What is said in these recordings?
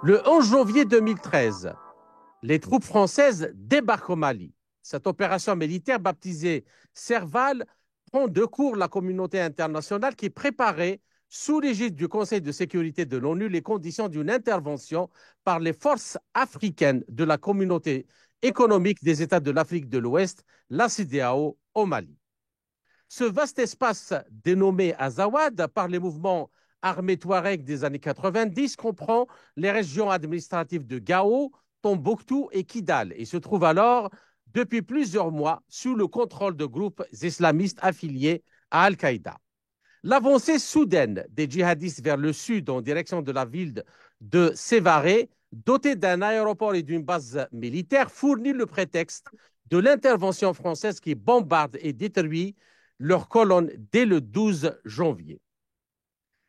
Le 11 janvier 2013, les troupes françaises débarquent au Mali. Cette opération militaire baptisée Serval prend de court la communauté internationale qui préparait, sous l'égide du Conseil de sécurité de l'ONU, les conditions d'une intervention par les forces africaines de la communauté économique des États de l'Afrique de l'Ouest, la CEDEAO, au Mali. Ce vaste espace dénommé Azawad par les mouvements armés Touareg des années 90 comprend les régions administratives de Gao, Tombouctou et Kidal et se trouve alors depuis plusieurs mois sous le contrôle de groupes islamistes affiliés à Al-Qaïda. L'avancée soudaine des djihadistes vers le sud en direction de la ville de Sévaré, dotée d'un aéroport et d'une base militaire, fournit le prétexte de l'intervention française qui bombarde et détruit leurs colonnes dès le 12 janvier.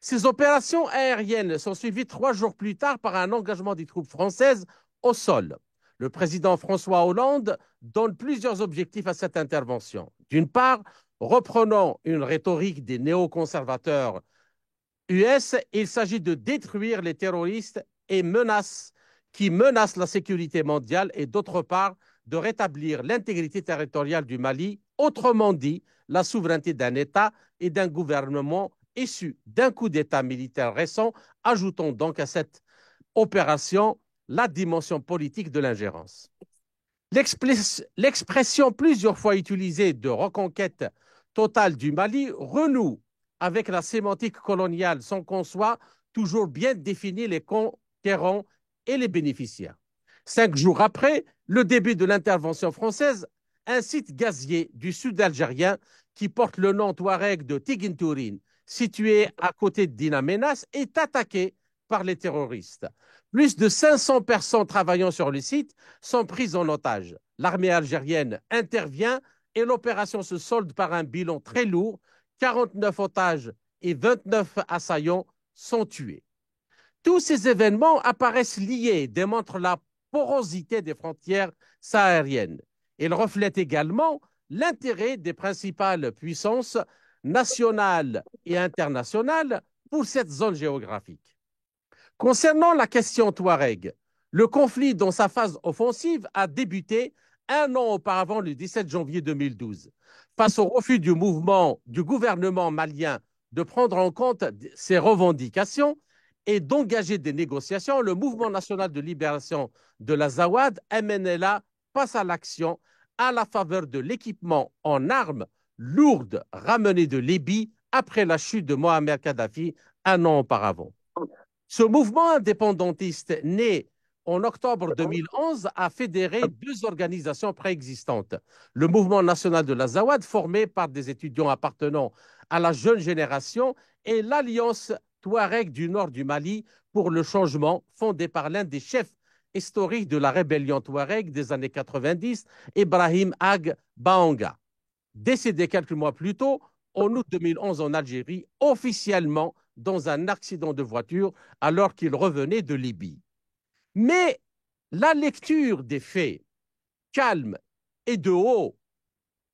Ces opérations aériennes sont suivies 3 jours plus tard par un engagement des troupes françaises au sol. Le président François Hollande donne plusieurs objectifs à cette intervention. D'une part, reprenant une rhétorique des néoconservateurs US, il s'agit de détruire les terroristes et qui menacent la sécurité mondiale et d'autre part, de rétablir l'intégrité territoriale du Mali, autrement dit, la souveraineté d'un État et d'un gouvernement issu d'un coup d'État militaire récent, ajoutant donc à cette opération la dimension politique de l'ingérence. L'expression plusieurs fois utilisée de reconquête totale du Mali renoue avec la sémantique coloniale sans qu'on soit toujours bien défini les conquérants et les bénéficiaires. 5 jours après le début de l'intervention française, un site gazier du sud algérien qui porte le nom touareg de Tigintourine, situé à côté de Dinamenas, est attaqué par les terroristes. Plus de 500 personnes travaillant sur le site sont prises en otage. L'armée algérienne intervient et l'opération se solde par un bilan très lourd. 49 otages et 29 assaillants sont tués. Tous ces événements apparaissent liés et démontrent la porosité des frontières sahariennes. Ils reflètent également l'intérêt des principales puissances nationales et internationales pour cette zone géographique. Concernant la question Touareg, le conflit dans sa phase offensive a débuté un an auparavant, le 17 janvier 2012. Face au refus du gouvernement malien de prendre en compte ses revendications et d'engager des négociations, le mouvement national de libération de l'Azawad, MNLA, passe à l'action à la faveur de l'équipement en armes lourdes ramené de Libye après la chute de Mohamed Kadhafi un an auparavant. Ce mouvement indépendantiste, né en octobre 2011, a fédéré 2 organisations préexistantes. Le Mouvement national de l'Azawad, formé par des étudiants appartenant à la jeune génération, et l'Alliance Touareg du nord du Mali pour le changement, fondée par l'un des chefs historiques de la rébellion Touareg des années 90, Ibrahim Ag Baanga. Décédé quelques mois plus tôt, en août 2011 en Algérie, officiellement dans un accident de voiture alors qu'il revenait de Libye. Mais la lecture des faits, calme et de haut,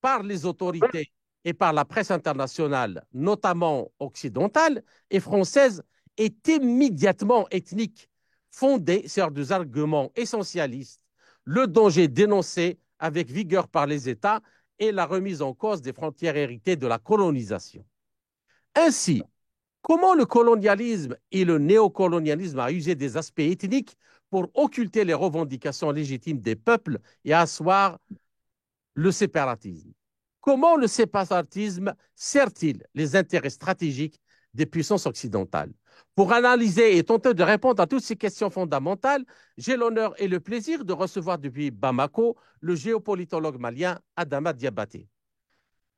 par les autorités et par la presse internationale, notamment occidentale et française, est immédiatement ethnique, fondée sur des arguments essentialistes, le danger dénoncé avec vigueur par les États et la remise en cause des frontières héritées de la colonisation. Ainsi, comment le colonialisme et le néocolonialisme a usé des aspects ethniques pour occulter les revendications légitimes des peuples et asseoir le séparatisme? Comment le séparatisme sert-il les intérêts stratégiques des puissances occidentales? Pour analyser et tenter de répondre à toutes ces questions fondamentales, j'ai l'honneur et le plaisir de recevoir depuis Bamako le géopolitologue malien Adama Diabaté.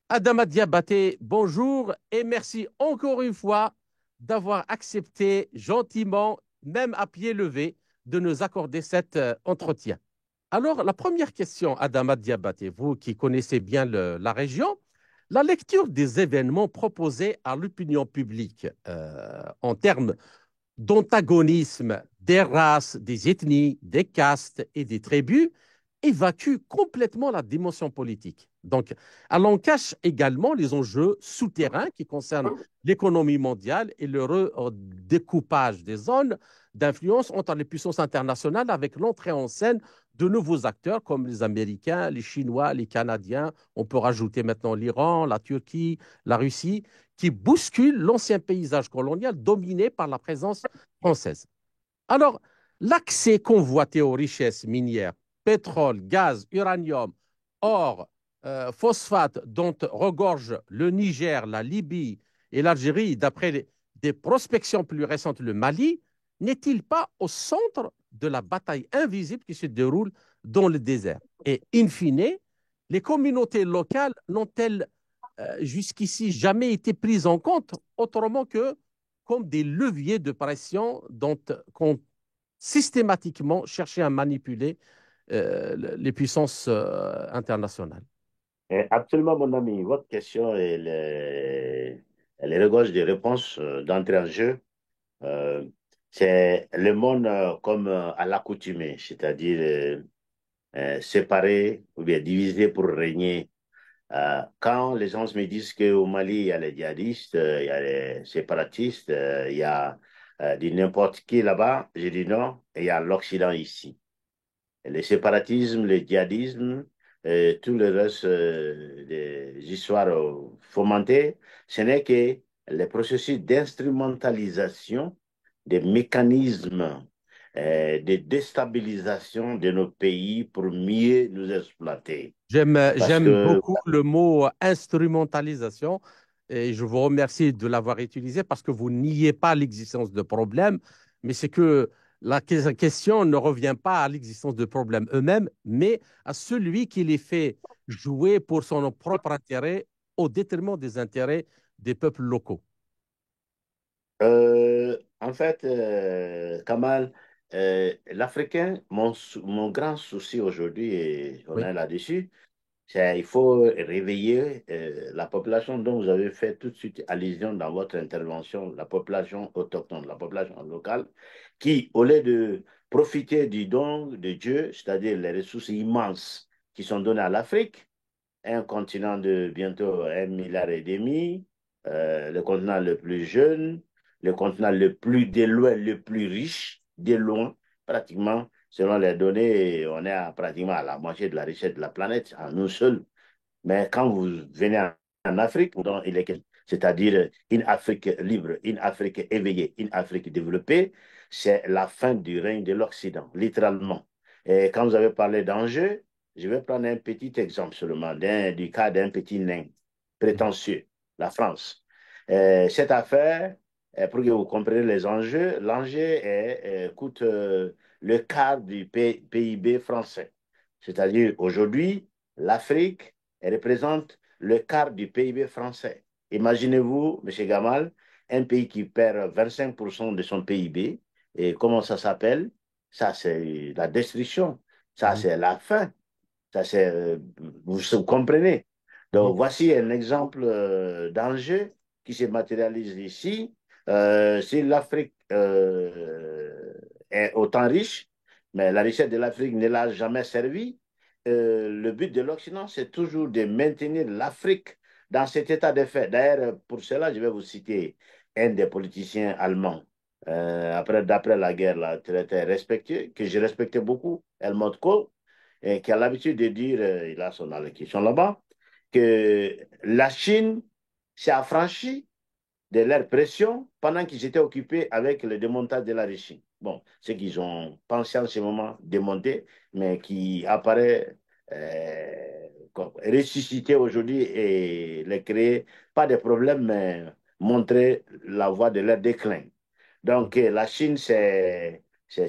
Adama Diabaté, bonjour et merci encore une fois d'avoir accepté gentiment, même à pied levé, de nous accorder cet entretien. Alors, la première question, Adama Diabaté, vous qui connaissez bien la région, la lecture des événements proposés à l'opinion publique en termes d'antagonisme des races, des ethnies, des castes et des tribus évacue complètement la dimension politique. Donc, elle en cache également les enjeux souterrains qui concernent l'économie mondiale et le découpage des zones d'influence entre les puissances internationales avec l'entrée en scène de nouveaux acteurs comme les Américains, les Chinois, les Canadiens. On peut rajouter maintenant l'Iran, la Turquie, la Russie, qui bousculent l'ancien paysage colonial dominé par la présence française. Alors, l'accès convoité aux richesses minières, pétrole, gaz, uranium, or, phosphate, dont regorgent le Niger, la Libye et l'Algérie, d'après des prospections plus récentes, le Mali, n'est-il pas au centre de la bataille invisible qui se déroule dans le désert? Et in fine, les communautés locales n'ont-elles jusqu'ici jamais été prises en compte autrement que comme des leviers de pression dont qu'on systématiquement cherché à manipuler les puissances internationales. Absolument, mon ami. Votre question, elle regorge de réponses d'entrée en jeu. Euh, c'est le monde comme à l'accoutumée, c'est-à-dire séparé ou bien divisé pour régner. Quand les gens me disent qu'au Mali, il y a les djihadistes, il y a les séparatistes, il y a du n'importe qui là-bas, je dis non, il y a l'Occident ici. Le séparatisme, le djihadisme, tout le reste des histoires fomentées, ce n'est que les processus d'instrumentalisation des mécanismes de déstabilisation de nos pays pour mieux nous exploiter. Parce J'aime que beaucoup le mot instrumentalisation et je vous remercie de l'avoir utilisé parce que vous niez pas l'existence de problèmes, mais c'est que la question ne revient pas à l'existence de problèmes eux-mêmes, mais à celui qui les fait jouer pour son propre intérêt au détriment des intérêts des peuples locaux. En fait, Kamal, l'Africain, mon grand souci aujourd'hui, et on Oui. est là-dessus, c'est il faut réveiller la population dont vous avez fait tout de suite allusion dans votre intervention, la population autochtone, la population locale, qui, au lieu de profiter du don de Dieu, c'est-à-dire les ressources immenses qui sont données à l'Afrique, un continent de bientôt 1,5 milliard, le continent le plus jeune, le continent le plus de loin, le plus riche, de loin, pratiquement, selon les données, on est pratiquement à la moitié de la richesse de la planète, en nous seuls. Mais quand vous venez en Afrique, c'est-à-dire une Afrique libre, une Afrique éveillée, une Afrique développée, c'est la fin du règne de l'Occident, littéralement. Et quand vous avez parlé d'enjeux, je vais prendre un petit exemple seulement du cas d'un petit nain prétentieux, la France. Cette affaire, pour que vous compreniez les enjeux, l'enjeu coûte le quart du PIB français. C'est-à-dire aujourd'hui, l'Afrique représente le quart du PIB français. Imaginez-vous, M. Gamal, un pays qui perd 25% de son PIB. Et comment ça s'appelle? Ça, c'est la destruction. Ça, Mhm. c'est la fin. Ça, c'est, vous comprenez. Mhm. Donc, voici un exemple d'enjeu qui se matérialise ici. Si l'Afrique est autant riche, mais la richesse de l'Afrique ne l'a jamais servi, le but de l'Occident, c'est toujours de maintenir l'Afrique dans cet état de fait. D'ailleurs, pour cela, je vais vous citer un des politiciens allemands, d'après la guerre, là, très respecté, que je respectais beaucoup, Helmut Kohl, et qui a l'habitude de dire, il a son allocution là-bas, que la Chine s'est affranchie de leur pression pendant qu'ils étaient occupés avec le démontage de la Russie. Bon, ce qu'ils ont pensé en ce moment démonter, mais qui apparaît ressuscité aujourd'hui et les créer, pas de problème, mais montrer la voie de leur déclin. Donc, la Chine s'est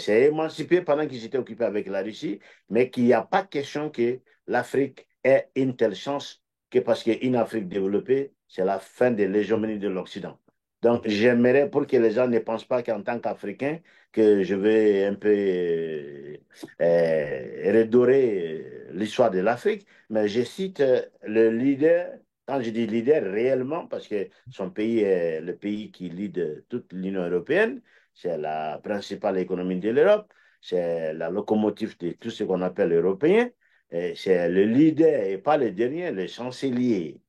émancipée pendant qu'ils étaient occupés avec la Russie, mais qu'il n'y a pas question que l'Afrique ait une telle chance que parce qu'une Afrique développée, c'est la fin de l'hégémonie de l'Occident. Donc, j'aimerais pour que les gens ne pensent pas qu'en tant qu'Africain, que je vais un peu redorer l'histoire de l'Afrique, mais je cite le leader, quand je dis leader réellement, parce que son pays est le pays qui lead toute l'Union européenne, c'est la principale économie de l'Europe, c'est la locomotive de tout ce qu'on appelle européen. c'est le leader et pas le dernier, le chancelier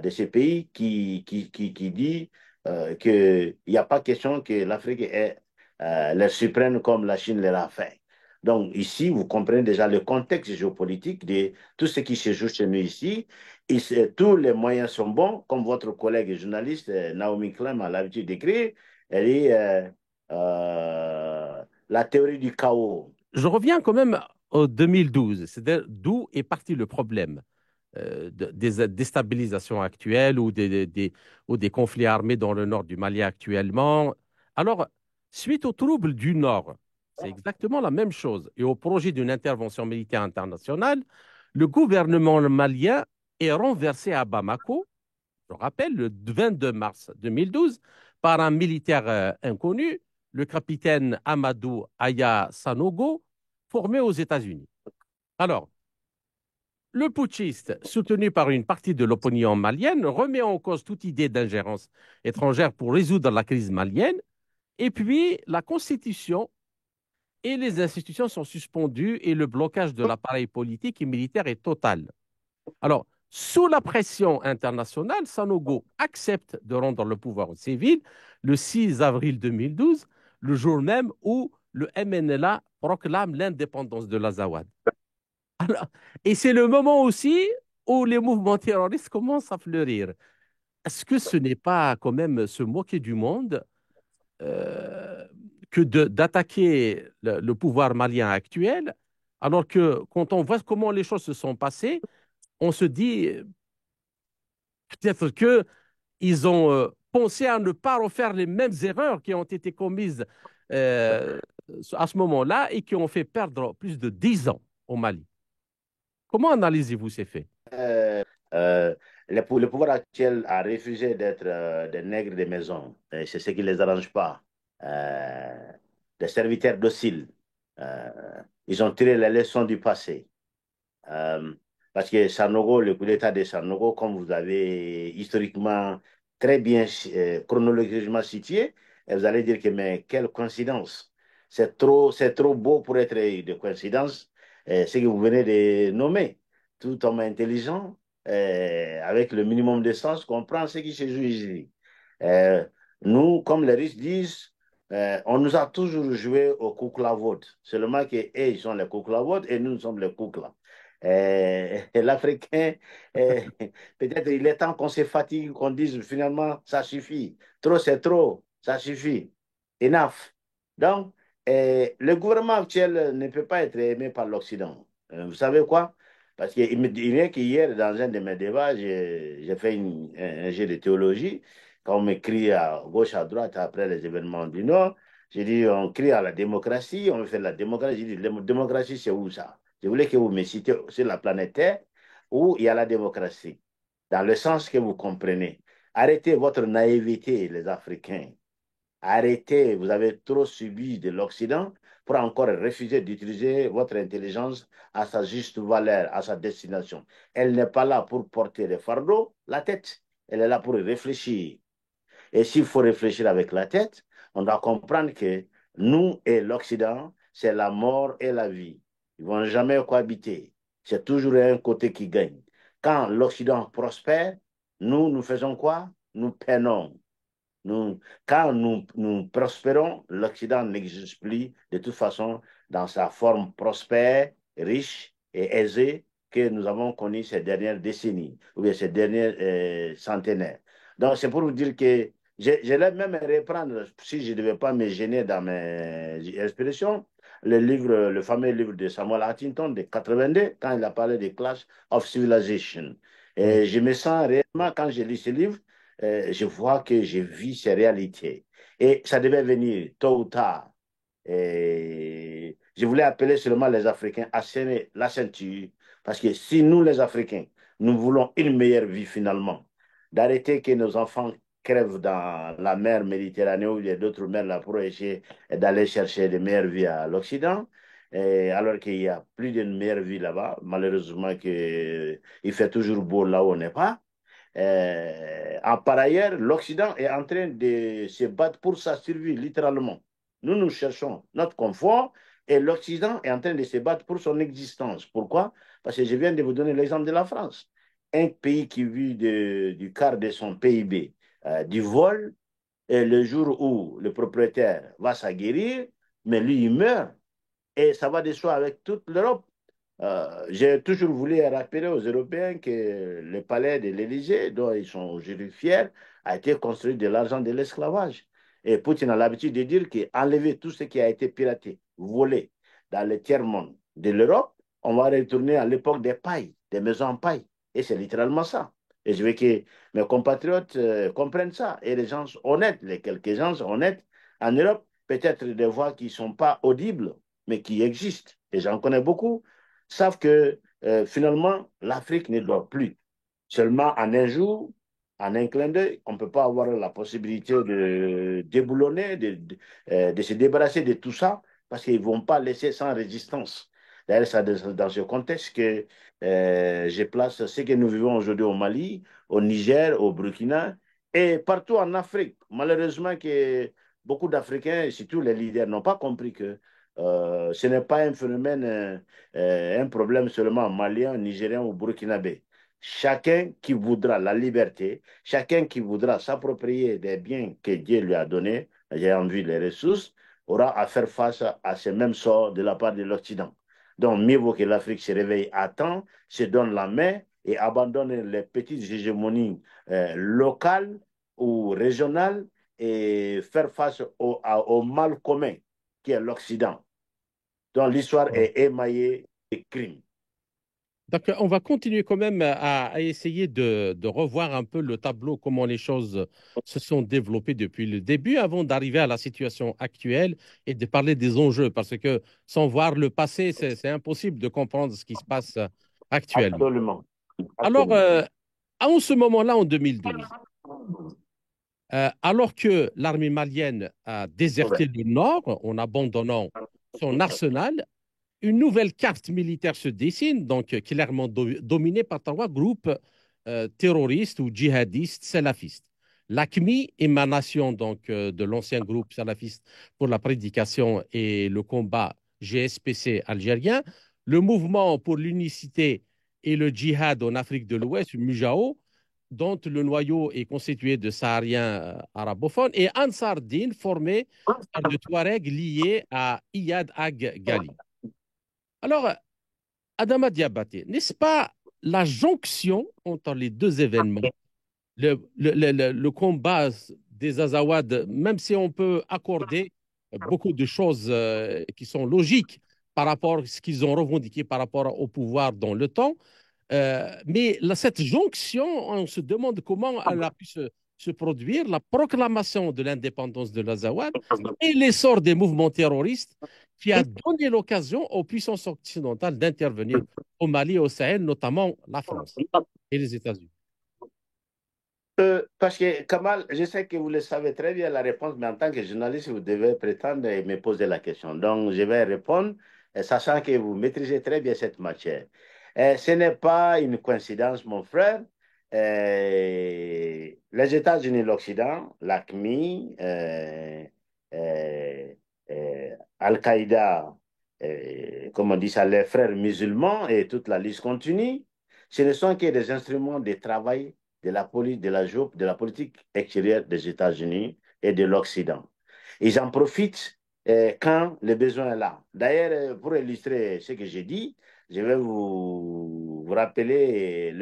de ce pays qui dit qu'il n'y a pas question que l'Afrique ait l'air suprême comme la Chine l'a fait. Donc ici, vous comprenez déjà le contexte géopolitique de tout ce qui se joue chez nous ici. Et tous les moyens sont bons, comme votre collègue journaliste Naomi Klein a l'habitude d'écrire. Elle dit la théorie du chaos. Je reviens quand même en 2012, c'est-à-dire d'où est parti le problème des déstabilisations actuelles ou des conflits armés dans le nord du Mali actuellement. Alors, suite aux troubles du Nord, c'est exactement la même chose. Et au projet d'une intervention militaire internationale, le gouvernement malien est renversé à Bamako, je rappelle, le 22 mars 2012, par un militaire inconnu, le capitaine Amadou Aya Sanogo, formé aux États-Unis. Alors, le putschiste, soutenu par une partie de l'opinion malienne, remet en cause toute idée d'ingérence étrangère pour résoudre la crise malienne. Et puis, la Constitution et les institutions sont suspendues et le blocage de l'appareil politique et militaire est total. Alors, sous la pression internationale, Sanogo accepte de rendre le pouvoir aux civils le 6 avril 2012, le jour même où le MNLA proclame l'indépendance de l'Azawad. Alors, et c'est le moment aussi où les mouvements terroristes commencent à fleurir. Est-ce que ce n'est pas quand même se moquer du monde euh, que d'attaquer le pouvoir malien actuel, alors que quand on voit comment les choses se sont passées, on se dit peut-être qu'ils ont pensé à ne pas refaire les mêmes erreurs qui ont été commises euh, à ce moment-là et qui ont fait perdre plus de 10 ans au Mali. Comment analysez-vous ces faits? Euh, euh, le pouvoir actuel a refusé d'être des nègres de maison. Et c'est ce qui ne les arrange pas. Euh, des serviteurs dociles. Euh, ils ont tiré les leçons du passé. Euh, Parce que Sanogo, le coup d'État de Sanogo, comme vous avez historiquement très bien chronologiquement situé, et vous allez dire que mais quelle coïncidence. C'est trop beau pour être de coïncidence, ce que vous venez de nommer. Tout homme intelligent, avec le minimum de sens, comprend ce qui se joue ici. Euh, Nous, comme les Russes disent, on nous a toujours joué au kuklavod. Seulement que ils sont les kuklavod et nous sommes les kukla. L'Africain, euh, peut-être il est temps qu'on se fatigue, qu'on dise finalement, ça suffit. Trop, c'est trop, ça suffit. Enough. Donc, le gouvernement actuel ne peut pas être aimé par l'Occident. Vous savez quoi? Parce qu'il me dit rien qu'hier, dans un de mes débats, j'ai fait un jeu de théologie. Quand on m'écrit à gauche, à droite, après les événements du Nord, j'ai dit, on crie à la démocratie, on fait la démocratie. J'ai dit, la démocratie, c'est où ça? Je voulais que vous me citiez sur la planète Terre où il y a la démocratie, dans le sens que vous comprenez. Arrêtez votre naïveté, les Africains. Arrêtez, vous avez trop subi de l'Occident pour encore refuser d'utiliser votre intelligence à sa juste valeur, à sa destination. Elle n'est pas là pour porter les fardeaux, la tête. Elle est là pour réfléchir. Et s'il faut réfléchir avec la tête, on doit comprendre que nous et l'Occident, c'est la mort et la vie. Ils ne vont jamais cohabiter. C'est toujours un côté qui gagne. Quand l'Occident prospère, nous faisons quoi? Nous peinons. Quand nous prospérons, l'Occident n'existe plus de toute façon dans sa forme prospère, riche et aisée que nous avons connue ces dernières décennies ou bien ces derniers centenaires. Donc, c'est pour vous dire que j'allais même reprendre, si je ne devais pas me gêner dans mes expressions, le fameux livre de Samuel Huntington de 82, quand il a parlé de Clash of Civilization. Oui. Et je me sens réellement, quand je lis ce livre, je vois que je vis ces réalités. Et ça devait venir tôt ou tard. Et je voulais appeler seulement les Africains à serrer la ceinture. Parce que si nous, les Africains, nous voulons une meilleure vie finalement, d'arrêter que nos enfants crèvent dans la mer Méditerranée ou d'autres mers là pour essayer d'aller chercher de meilleures vies à l'Occident, alors qu'il n'y a plus d'une meilleure vie là-bas, malheureusement que, il fait toujours beau là où on n'est pas. Par ailleurs, l'Occident est en train de se battre pour sa survie, littéralement. Nous cherchons notre confort et l'Occident est en train de se battre pour son existence. Pourquoi? Parce que je viens de vous donner l'exemple de la France. Un pays qui vit du quart de son PIB, du vol, et le jour où le propriétaire va s'aguerrir, mais lui, il meurt. Et ça va de soi avec toute l'Europe. J'ai toujours voulu rappeler aux Européens que le palais de l'Élysée, dont ils sont aujourd'hui fiers, a été construit de l'argent de l'esclavage. Et Poutine a l'habitude de dire qu'enlever tout ce qui a été piraté, volé dans le tiers-monde de l'Europe, on va retourner à l'époque des pailles, des maisons en paille. Et c'est littéralement ça. Et je veux que mes compatriotes comprennent ça. Et les gens honnêtes, les quelques gens honnêtes en Europe, peut-être des voix qui ne sont pas audibles, mais qui existent, et j'en connais beaucoup, savent que finalement, l'Afrique ne doit plus. Seulement en un jour, en un clin d'œil, on ne peut pas avoir la possibilité de déboulonner, de se débarrasser de tout ça, parce qu'ils ne vont pas laisser sans résistance. D'ailleurs, c'est dans ce contexte que je place ce que nous vivons aujourd'hui au Mali, au Niger, au Burkina et partout en Afrique. Malheureusement, que beaucoup d'Africains, et surtout les leaders, n'ont pas compris que ce n'est pas un phénomène, un problème seulement malien, nigérien ou burkinabé. Chacun qui voudra la liberté, chacun qui voudra s'approprier des biens que Dieu lui a donnés, j'ai envie les ressources, aura à faire face à ce même sort de la part de l'Occident. Donc, mieux vaut que l'Afrique se réveille à temps, se donne la main et abandonne les petites hégémonies locales ou régionales et faire face au mal commun qui est l'Occident, dont l'histoire est émaillée de crimes. Donc, on va continuer quand même à essayer de revoir un peu le tableau, comment les choses se sont développées depuis le début, avant d'arriver à la situation actuelle et de parler des enjeux, parce que sans voir le passé, c'est impossible de comprendre ce qui se passe actuellement. Absolument. Alors, Absolument. en ce moment-là, en 2012, alors que l'armée malienne a déserté Ouais. le nord en abandonnant son arsenal, une nouvelle carte militaire se dessine, donc clairement dominée par trois groupes terroristes ou djihadistes salafistes. L'AQMI, émanation donc de l'ancien groupe salafiste pour la prédication et le combat GSPC algérien, le mouvement pour l'unicité et le djihad en Afrique de l'Ouest, MUJAO, dont le noyau est constitué de Sahariens arabophones, et Ansar Din, formé par de Touaregs liés à Iyad Ag Ghali. Alors, Adama Diabaté, n'est-ce pas la jonction entre les deux événements, le combat des Azawad, même si on peut accorder beaucoup de choses qui sont logiques par rapport à ce qu'ils ont revendiqué par rapport au pouvoir dans le temps, mais cette jonction, on se demande comment elle a pu se produire, la proclamation de l'indépendance de l'Azawad et l'essor des mouvements terroristes qui a donné l'occasion aux puissances occidentales d'intervenir au Mali et au Sahel, notamment la France et les États-Unis. Parce que Kamal, je sais que vous le savez très bien la réponse, mais en tant que journaliste, vous devez prétendre et me poser la question. Donc, je vais répondre, sachant que vous maîtrisez très bien cette matière. Ce n'est pas une coïncidence, mon frère. Les États-Unis, l'Occident, l'AQMI, Al-Qaïda, comme on dit ça, les frères musulmans et toute la liste continue, ce ne sont que des instruments de travail de la police, de la politique extérieure des États-Unis et de l'Occident. Ils en profitent quand le besoin est là. D'ailleurs, pour illustrer ce que j'ai dit, je vais vous rappeler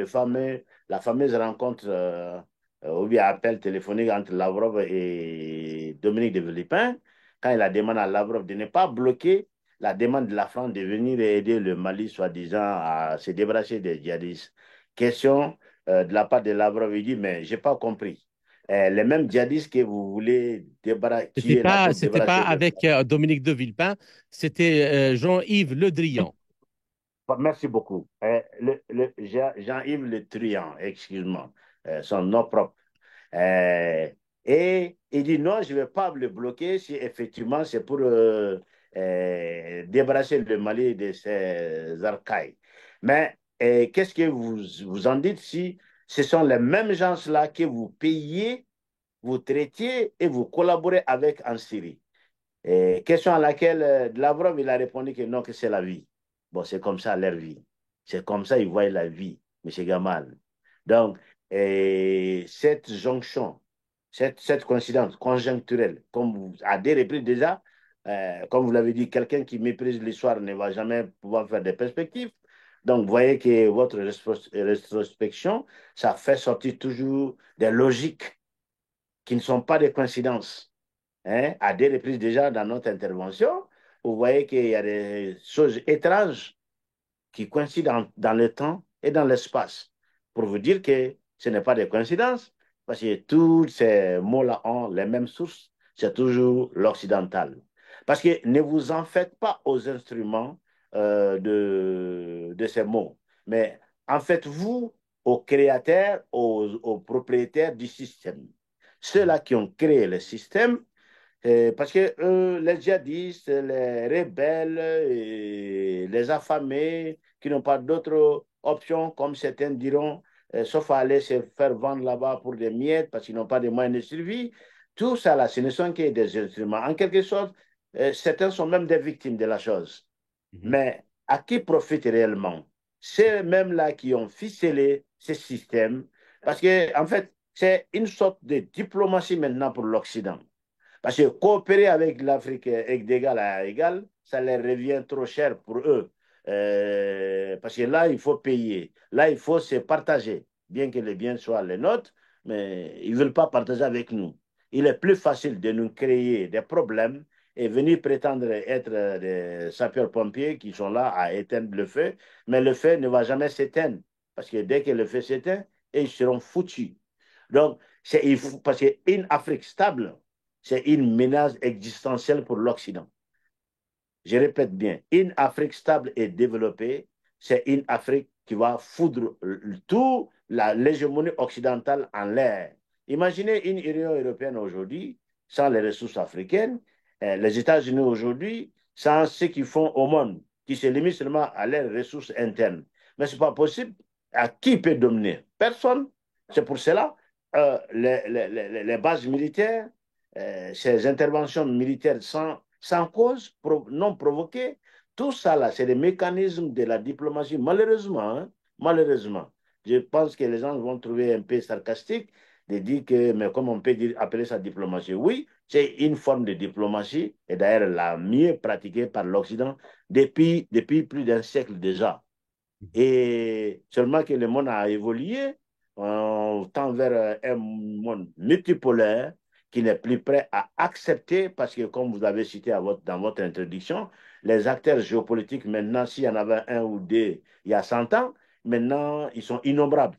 la fameuse rencontre ou bien appel téléphonique entre Lavrov et Dominique de Villepin, quand il a demandé à Lavrov de ne pas bloquer la demande de la France de venir aider le Mali, soi-disant, à se débarrasser des djihadistes. Question de la part de Lavrov, il dit, mais je n'ai pas compris. Les mêmes djihadistes que vous voulez tuer là pour C'était pas débarrasser le avec Mali. Dominique de Villepin, c'était Jean-Yves Le Drian. Merci beaucoup. Jean-Yves Le Truand, excuse-moi, son nom propre. Euh, et il dit non, je ne vais pas le bloquer si effectivement c'est pour débarrasser le Mali de ses arcailles. Mais qu'est-ce que vous en dites si ce sont les mêmes gens-là que vous payez, vous traitiez et vous collaborez avec en Syrie? Question à laquelle Lavrov il a répondu que non, que c'est la vie. Bon, c'est comme ça leur vie. C'est comme ça qu'ils voient la vie, M. Gamal. Donc, cette jonction, cette coïncidence conjoncturelle, à des reprises déjà, comme vous l'avez dit, quelqu'un qui méprise l'histoire ne va jamais pouvoir faire des perspectives. Donc, vous voyez que votre rétrospection, ça fait sortir toujours des logiques qui ne sont pas des coïncidences. Hein. À des reprises déjà dans notre intervention, vous voyez qu'il y a des choses étranges qui coïncident dans le temps et dans l'espace. Pour vous dire que ce n'est pas des coïncidences, parce que tous ces mots-là ont les mêmes sources, c'est toujours l'occidental. Parce que ne vous en faites pas aux instruments de ces mots, mais en faites-vous aux créateurs, aux propriétaires du système. Ceux-là qui ont créé le système, parce que les djihadistes, les rebelles, et les affamés qui n'ont pas d'autres options, comme certains diront, sauf à aller se faire vendre là-bas pour des miettes parce qu'ils n'ont pas de moyens de survie, tout ça là, ce ne sont que des instruments. En quelque sorte, certains sont même des victimes de la chose. Mhm. Mais à qui profitent réellement? Ceux mêmes là qui ont ficelé ce système, parce que en fait, c'est une sorte de diplomatie maintenant pour l'Occident. Parce que coopérer avec l'Afrique d'égal à égal, ça leur revient trop cher pour eux. Parce que là, il faut payer. Là, il faut se partager. Bien que les biens soient les nôtres, mais ils ne veulent pas partager avec nous. Il est plus facile de nous créer des problèmes et venir prétendre être des sapeurs-pompiers qui sont là à éteindre le feu. Mais le feu ne va jamais s'éteindre. Parce que dès que le feu s'éteint, ils seront foutus. Donc, parce qu'une Afrique stable, c'est une menace existentielle pour l'Occident. Je répète bien, une Afrique stable et développée, c'est une Afrique qui va foudre tout l'hégémonie occidentale en l'air. Imaginez une Union européenne aujourd'hui sans les ressources africaines, les États-Unis aujourd'hui sans ce qu'ils font au monde, qui se limitent seulement à leurs ressources internes. Mais ce n'est pas possible. À qui peut dominer? Personne. C'est pour cela les bases militaires, ces interventions militaires sans cause, non provoquée, tout ça là, c'est des mécanismes de la diplomatie. Malheureusement, hein, malheureusement, je pense que les gens vont trouver un peu sarcastique de dire que, mais comment on peut appeler ça diplomatie? Oui, c'est une forme de diplomatie, et d'ailleurs la mieux pratiquée par l'Occident depuis plus d'un siècle déjà. Et seulement que le monde a évolué, on tend vers un monde multipolaire qui n'est plus prêt à accepter, parce que comme vous avez cité dans votre introduction, les acteurs géopolitiques maintenant, s'il y en avait un ou deux il y a 100 ans, maintenant ils sont innombrables.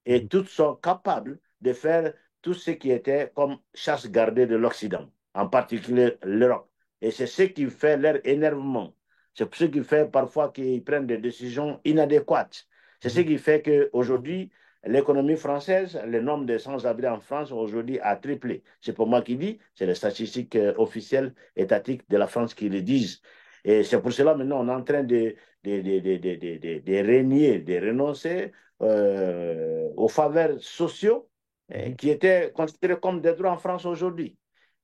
Et Mhm. tous sont capables de faire tout ce qui était comme chasse gardée de l'Occident, en particulier l'Europe. Et c'est ce qui fait leur énervement. C'est ce qui fait parfois qu'ils prennent des décisions inadéquates. C'est ce Mhm. qui fait qu'aujourd'hui, l'économie française, le nombre de sans-abri en France aujourd'hui a triplé. C'est pas moi qui dis, c'est les statistiques officielles étatiques de la France qui le disent. Et c'est pour cela maintenant on est en train de régner, de renoncer aux faveurs sociaux Mhm. qui étaient considérés comme des droits en France aujourd'hui.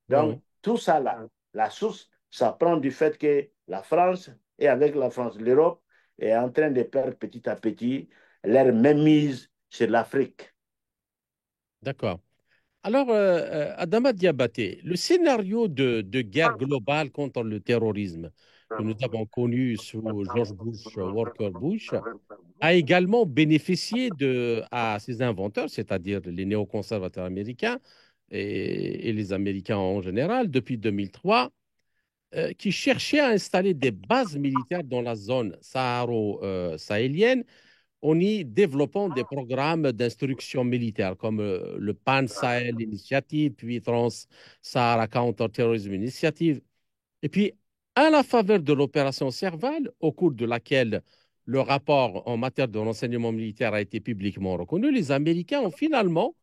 Ouais, ouais. Donc, tout ça là, la source, ça prend du fait que la France, et avec la France, l'Europe, est en train de perdre petit à petit leur mainmise sur l'Afrique. D'accord. Alors, Adama Diabaté, le scénario de guerre globale contre le terrorisme que nous avons connu sous George Bush, Walker Bush, a également bénéficié à ses inventeurs, c'est-à-dire les néoconservateurs américains et les Américains en général, depuis 2003, qui cherchaient à installer des bases militaires dans la zone saharo-sahélienne en y développant des programmes d'instruction militaire comme le Pan Sahel Initiative, puis Trans-Sahara Counter-Terrorism Initiative. Et puis, à la faveur de l'opération Serval, au cours de laquelle le rapport en matière de renseignement militaire a été publiquement reconnu, les Américains ont finalement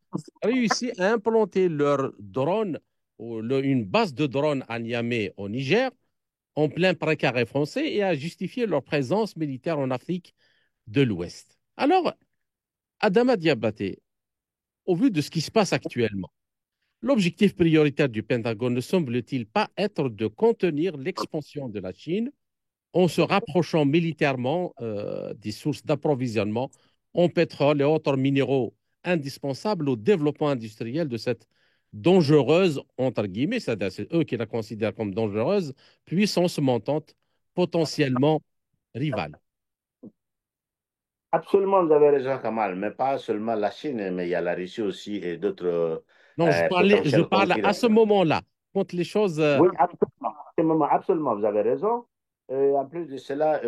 réussi à implanter leur drone, ou une base de drones à Niamey au Niger, en plein précaré français, et à justifier leur présence militaire en Afrique de l'Ouest. Alors, Adama Diabaté, au vu de ce qui se passe actuellement, l'objectif prioritaire du Pentagone ne semble-t-il pas être de contenir l'expansion de la Chine en se rapprochant militairement des sources d'approvisionnement en pétrole et autres minéraux indispensables au développement industriel de cette dangereuse, entre guillemets, c'est-à-dire c'est eux qui la considèrent comme dangereuse, puissance montante potentiellement rivale. Absolument, vous avez raison, Kamal, mais pas seulement la Chine, mais il y a la Russie aussi et d'autres Non, je potentiels parle à concurrents. ce moment-là, quand les choses... Oui, absolument, absolument, absolument, vous avez raison. En plus de cela,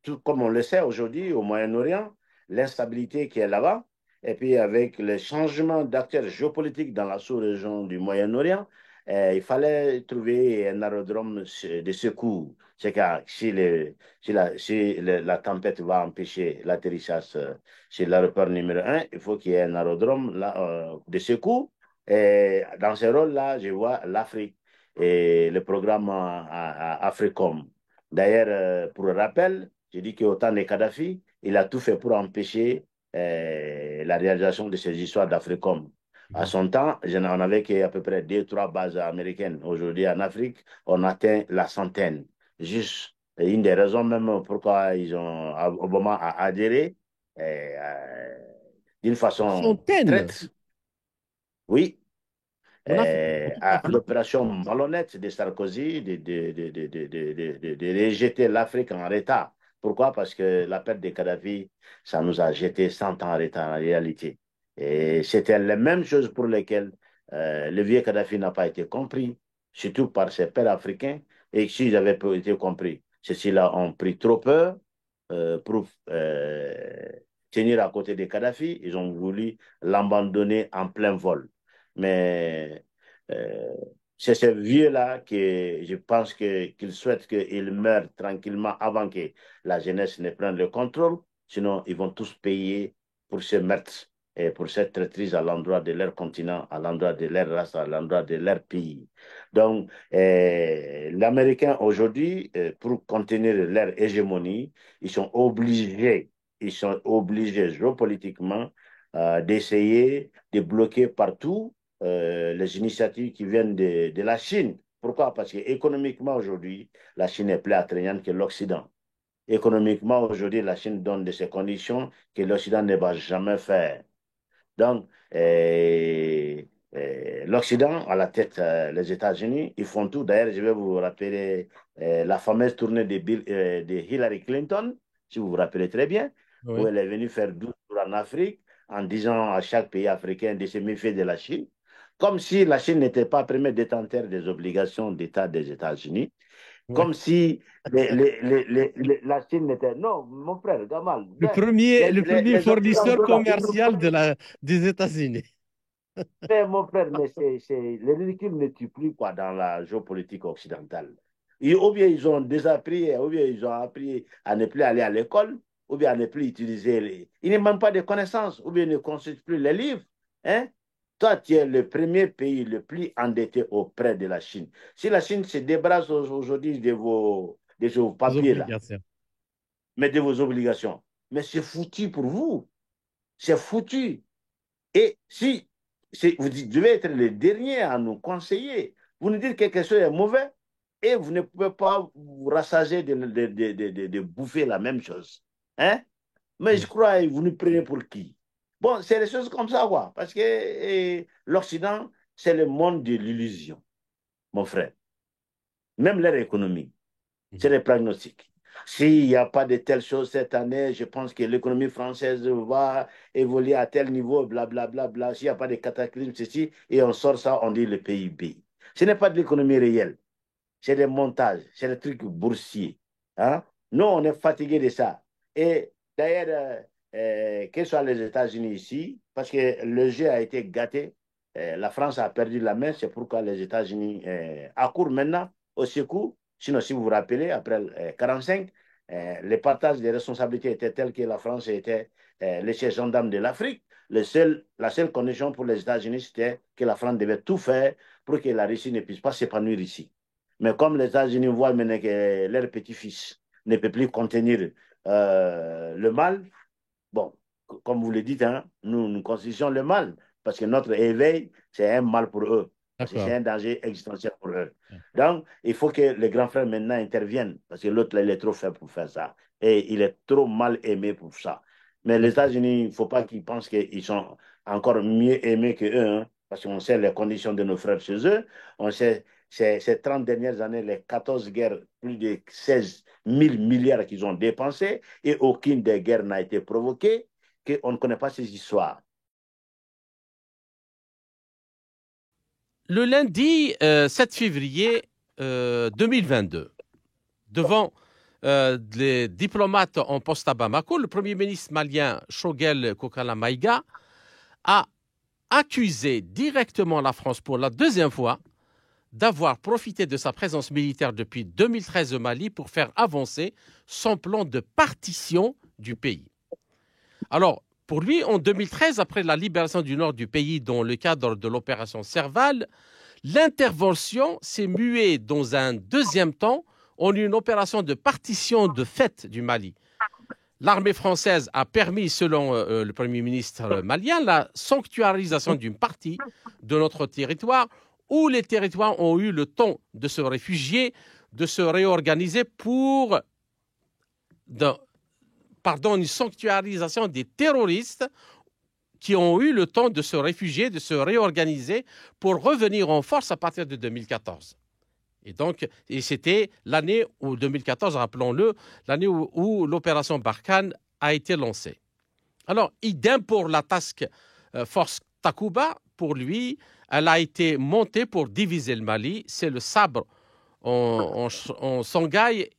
tout comme on le sait aujourd'hui au Moyen-Orient, l'instabilité qui est là-bas, et puis avec les changements d'acteurs géopolitiques dans la sous-région du Moyen-Orient, il fallait trouver un aérodrome de secours. C'est car si la tempête va empêcher l'atterrissage sur l'aéroport numéro un, il faut qu'il y ait un aérodrome là, de secours. Et dans ce rôle-là, je vois l'Afrique et le programme Africom. D'ailleurs, pour rappel, je dis qu'au temps de Kadhafi, il a tout fait pour empêcher la réalisation de ces histoires d'Africom. À son temps, on avait à peu près deux, trois bases américaines. Aujourd'hui, en Afrique, on atteint la centaine. Juste une des raisons même pourquoi Obama a adhéré d'une Une façon centaine très, oui, en Afrique, en toute à l'Afrique. l'opération malhonnête de Sarkozy de rejeter l'Afrique en retard. Pourquoi? Parce que la perte de Kadhafi, ça nous a jeté 100 ans en retard en réalité. Et c'était les mêmes choses pour lesquelles le vieux Kadhafi n'a pas été compris, surtout par ses pères africains. Et s'ils avaient été compris, ceux-ci-là ont pris trop peur pour tenir à côté de Kadhafi. Ils ont voulu l'abandonner en plein vol. Mais euh, c'est ce vieux-là que je pense qu'il souhaite qu'il meure tranquillement avant que la jeunesse ne prenne le contrôle. Sinon, ils vont tous payer pour ce meurtre et pour cette traîtrise à l'endroit de leur continent, à l'endroit de leur race, à l'endroit de leur pays. Donc, l'Américain aujourd'hui, pour contenir leur hégémonie, ils sont obligés géopolitiquement d'essayer de bloquer partout les initiatives qui viennent de la Chine. Pourquoi? Parce qu'économiquement, aujourd'hui, la Chine est plus attrayante que l'Occident. Économiquement, aujourd'hui, la Chine donne de ces conditions que l'Occident ne va jamais faire. Donc, l'Occident, à la tête, les États-Unis, ils font tout. D'ailleurs, je vais vous rappeler la fameuse tournée de Hillary Clinton, si vous vous rappelez très bien, où Oui. elle est venue faire 12 tours en Afrique en disant à chaque pays africain de se méfier de la Chine, comme si la Chine n'était pas premier détenteur des obligations d'État des États-Unis, Ouais. comme si la Chine n'était... Non, mon frère, Gamal, Le premier les fournisseur Occidentaux, là, ils ne commercial des États-Unis. mais mon frère, mais le ridicule ne tue plus quoi, dans la géopolitique occidentale. Ou bien ils ont désappris, ou bien ils ont appris à ne plus aller à l'école, ou bien à ne plus utiliser Ils n'ont même pas de connaissances, ou bien ils ne consultent plus les livres. Hein? Toi, tu es le premier pays le plus endetté auprès de la Chine. Si la Chine se débarrasse aujourd'hui de vos Les papiers-là, obligations. mais de vos obligations, mais c'est foutu pour vous. C'est foutu. Et si vous devez être le dernier à nous conseiller, vous nous dites que quelque chose est mauvais et vous ne pouvez pas vous rassager de bouffer la même chose. Hein? Mais je crois que vous nous prenez pour qui? Bon, c'est des choses comme ça, quoi. Parce que l'Occident, c'est le monde de l'illusion, mon frère. Même leur économie. C'est les pronostics. S'il n'y a pas de telles choses cette année, je pense que l'économie française va évoluer à tel niveau, blablabla. Bla, bla, bla. S'il n'y a pas de cataclysme, ceci, et on sort ça, on dit le PIB. Ce n'est pas de l'économie réelle. C'est des montages, c'est des trucs boursiers. Hein? Nous, on est fatigués de ça. Et d'ailleurs, que ce soit les États-Unis ici, parce que le jeu a été gâté, la France a perdu la main, c'est pourquoi les États-Unis accourent maintenant au secours. Sinon, si vous vous rappelez, après 1945, le partage des responsabilités était tel que la France était le chef gendarme de l'Afrique. La seule condition pour les États-Unis, c'était que la France devait tout faire pour que la Russie ne puisse pas s'épanouir ici. Mais comme les États-Unis voient maintenant que leur petit-fils ne peut plus contenir le mal, bon, comme vous le dites, hein, nous constituons le mal, parce que notre éveil, c'est un mal pour eux. Parce que c'est D'accord. un danger existentiel pour eux. Donc, il faut que les grands frères maintenant interviennent, parce que l'autre, il est trop faible pour faire ça. Et il est trop mal aimé pour ça. Mais les D'accord. États-Unis, il ne faut pas qu'ils pensent qu'ils sont encore mieux aimés que eux, hein, parce qu'on sait les conditions de nos frères chez eux. On sait ces 30 dernières années, les 14 guerres, plus de 16 000 milliards qu'ils ont dépensés, et aucune des guerres n'a été provoquée, qu'on ne connaît pas ces histoires. Le lundi 7 février 2022, devant les diplomates en poste à Bamako, le Premier ministre malien Choguel Kokala Maïga a accusé directement la France pour la deuxième fois d'avoir profité de sa présence militaire depuis 2013 au Mali pour faire avancer son plan de partition du pays. Alors, pour lui, en 2013, après la libération du nord du pays dans le cadre de l'opération Serval, l'intervention s'est muée dans un deuxième temps en une opération de partition de fait du Mali. L'armée française a permis, selon le Premier ministre malien, la sanctuarisation d'une partie de notre territoire où les territoires ont eu le temps de se réfugier, de se réorganiser pour une sanctuarisation des terroristes qui ont eu le temps de se réfugier, de se réorganiser pour revenir en force à partir de 2014. Et c'était l'année où 2014, rappelons-le, l'année où l'opération Barkhane a été lancée. Alors, idem pour la task force Takuba, pour lui, elle a été montée pour diviser le Mali. C'est le sabre en Shanghai,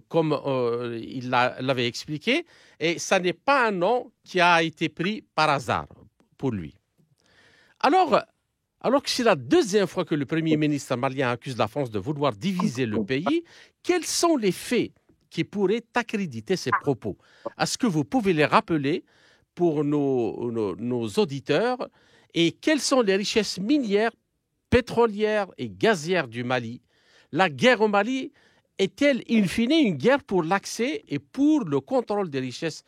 comme il l'avait expliqué, et ça n'est pas un nom qui a été pris par hasard pour lui. Alors, alors que c'est la deuxième fois que le Premier ministre malien accuse la France de vouloir diviser le pays, quels sont les faits qui pourraient accréditer ces propos? Est-ce que vous pouvez les rappeler pour nos auditeurs? Et quelles sont les richesses minières, pétrolières et gazières du Mali? La guerre au Mali est-elle in fine une guerre pour l'accès et pour le contrôle des richesses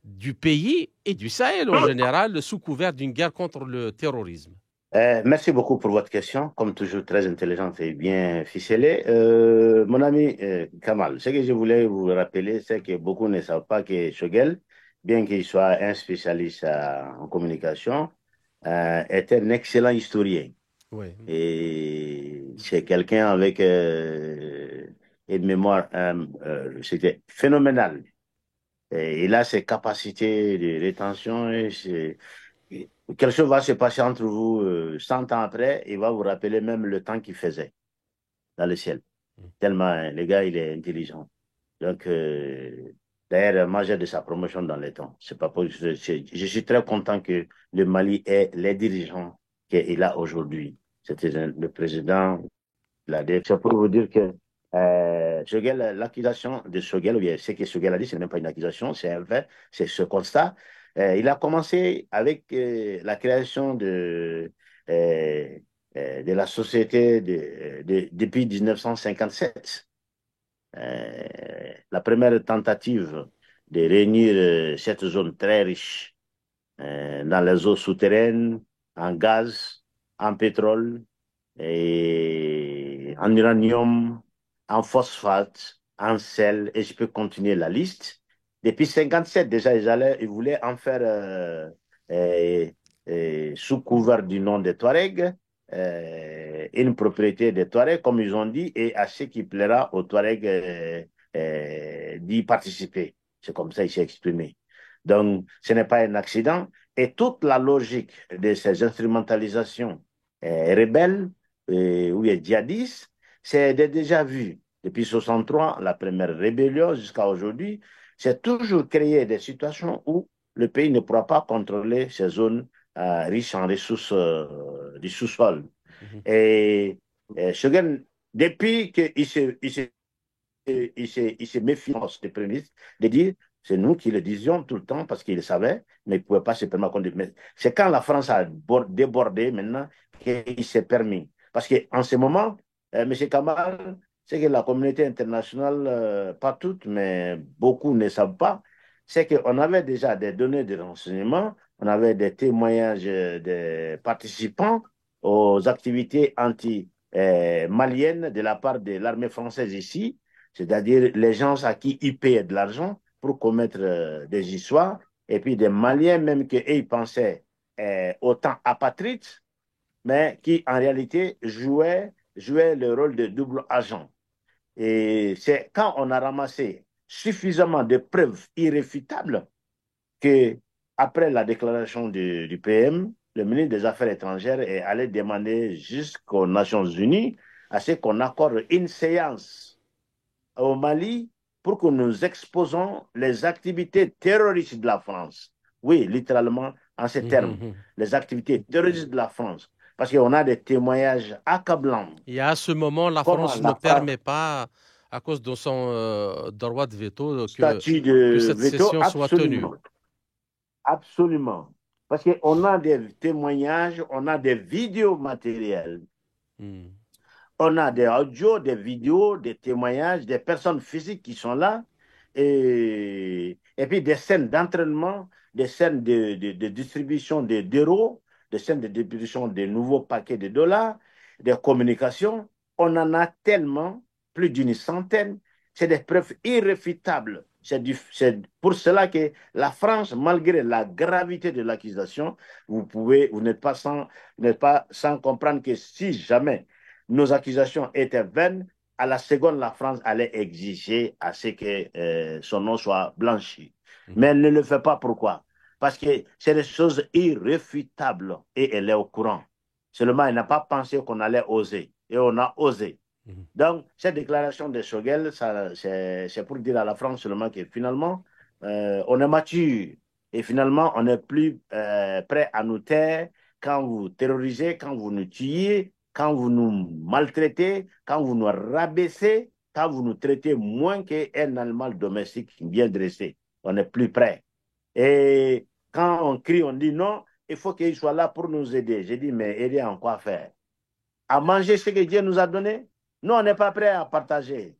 du pays et du Sahel en général, sous couvert d'une guerre contre le terrorisme? Merci beaucoup pour votre question, comme toujours très intelligente et bien ficelée. Mon ami Kamal, ce que je voulais vous rappeler, c'est que beaucoup ne savent pas que Shogel, bien qu'il soit un spécialiste en communication, est un excellent historien. Oui. Et c'est quelqu'un avec une mémoire c'était phénoménale. Et il a ses capacités de rétention et quelque chose va se passer entre vous 100 ans après, il va vous rappeler même le temps qu'il faisait dans le ciel. Tellement, hein, le gars, il est intelligent. Donc, d'ailleurs, moi, j'ai de sa promotion dans les temps. C'est pas pour, je suis très content que le Mali ait les dirigeants qu'il a aujourd'hui. C'était le président, c'est pour vous dire que l'accusation de Shogel, ou bien ce que Shogel a dit, ce n'est même pas une accusation, c'est un fait, c'est ce constat. Il a commencé avec la création euh, de la société depuis 1957. La première tentative de réunir cette zone très riche dans les eaux souterraines, en gaz, en pétrole, et en uranium, en phosphate, en sel, et je peux continuer la liste. Depuis 57, déjà, ils voulaient en faire, euh, sous couvert du nom des Touaregs, une propriété des Touaregs, comme ils ont dit, et à ce qui plaira aux Touaregs d'y participer. C'est comme ça qu'il s'est exprimé. Donc, ce n'est pas un accident. Et toute la logique de ces instrumentalisations rebelles ou djihadistes, c'est déjà vu. Depuis 63, la première rébellion jusqu'à aujourd'hui, c'est toujours créer des situations où le pays ne pourra pas contrôler ces zones riches en ressources du sous-sol. Mhm. Et Shogun, depuis qu'il se méfie des prémices de dire c'est nous qui le disions tout le temps parce qu'il le savait, mais il ne pouvait pas se permettre. C'est quand la France a débordé maintenant qu'il s'est permis. Parce qu'en ce moment, M. Kamal, c'est que la communauté internationale, pas toutes, mais beaucoup ne savent pas, c'est qu'on avait déjà des données de renseignement, on avait des témoignages des participants aux activités anti-maliennes de la part de l'armée française ici, c'est-à-dire les gens à qui ils payaient de l'argent pour commettre des histoires, et puis des Maliens même qu'ils pensaient autant apatrides, mais qui en réalité jouaient le rôle de double agent. Et c'est quand on a ramassé suffisamment de preuves irréfutables que, après la déclaration du PM, le ministre des Affaires étrangères est allé demander jusqu'aux Nations Unies à ce qu'on accorde une séance au Mali pour que nous exposons les activités terroristes de la France. Oui, littéralement, en ces termes, les activités terroristes de la France. Parce qu'on a des témoignages accablants. Et à ce moment, la Comment France ne la France, permet pas, à cause de son droit de veto, statut que de cette veto, session soit tenue. absolument. Absolument. Parce qu'on a des témoignages, on a des vidéos matérielles, Mm. on a des audios, des vidéos, des témoignages, des personnes physiques qui sont là, et puis des scènes d'entraînement, des scènes de distribution d'euros, des scènes de distribution de nouveaux paquets de dollars, des communications. On en a tellement, plus d'une centaine. C'est des preuves irréfutables. C'est pour cela que la France, malgré la gravité de l'accusation, vous n'êtes pas sans comprendre que si jamais nos accusations étaient vaines, à la seconde, la France allait exiger à ce que son nom soit blanchi. Mais Mhm. elle ne le fait pas. Pourquoi? Parce que c'est des choses irréfutables et elle est au courant. Seulement, elle n'a pas pensé qu'on allait oser. Et on a osé. Mhm. Donc, cette déclaration de Choguel, c'est pour dire à la France seulement que finalement, on est mature. Et finalement, on n'est plus prêt à nous taire quand vous terrorisez, quand vous nous tuez, quand vous nous maltraitez, quand vous nous rabaissez, quand vous nous traitez moins qu'un animal domestique bien dressé. On n'est plus prêt. Et quand on crie, on dit non, il faut qu'il soit là pour nous aider. J'ai dit, mais aider en quoi faire? À manger ce que Dieu nous a donné? Nous, on n'est pas prêt à partager.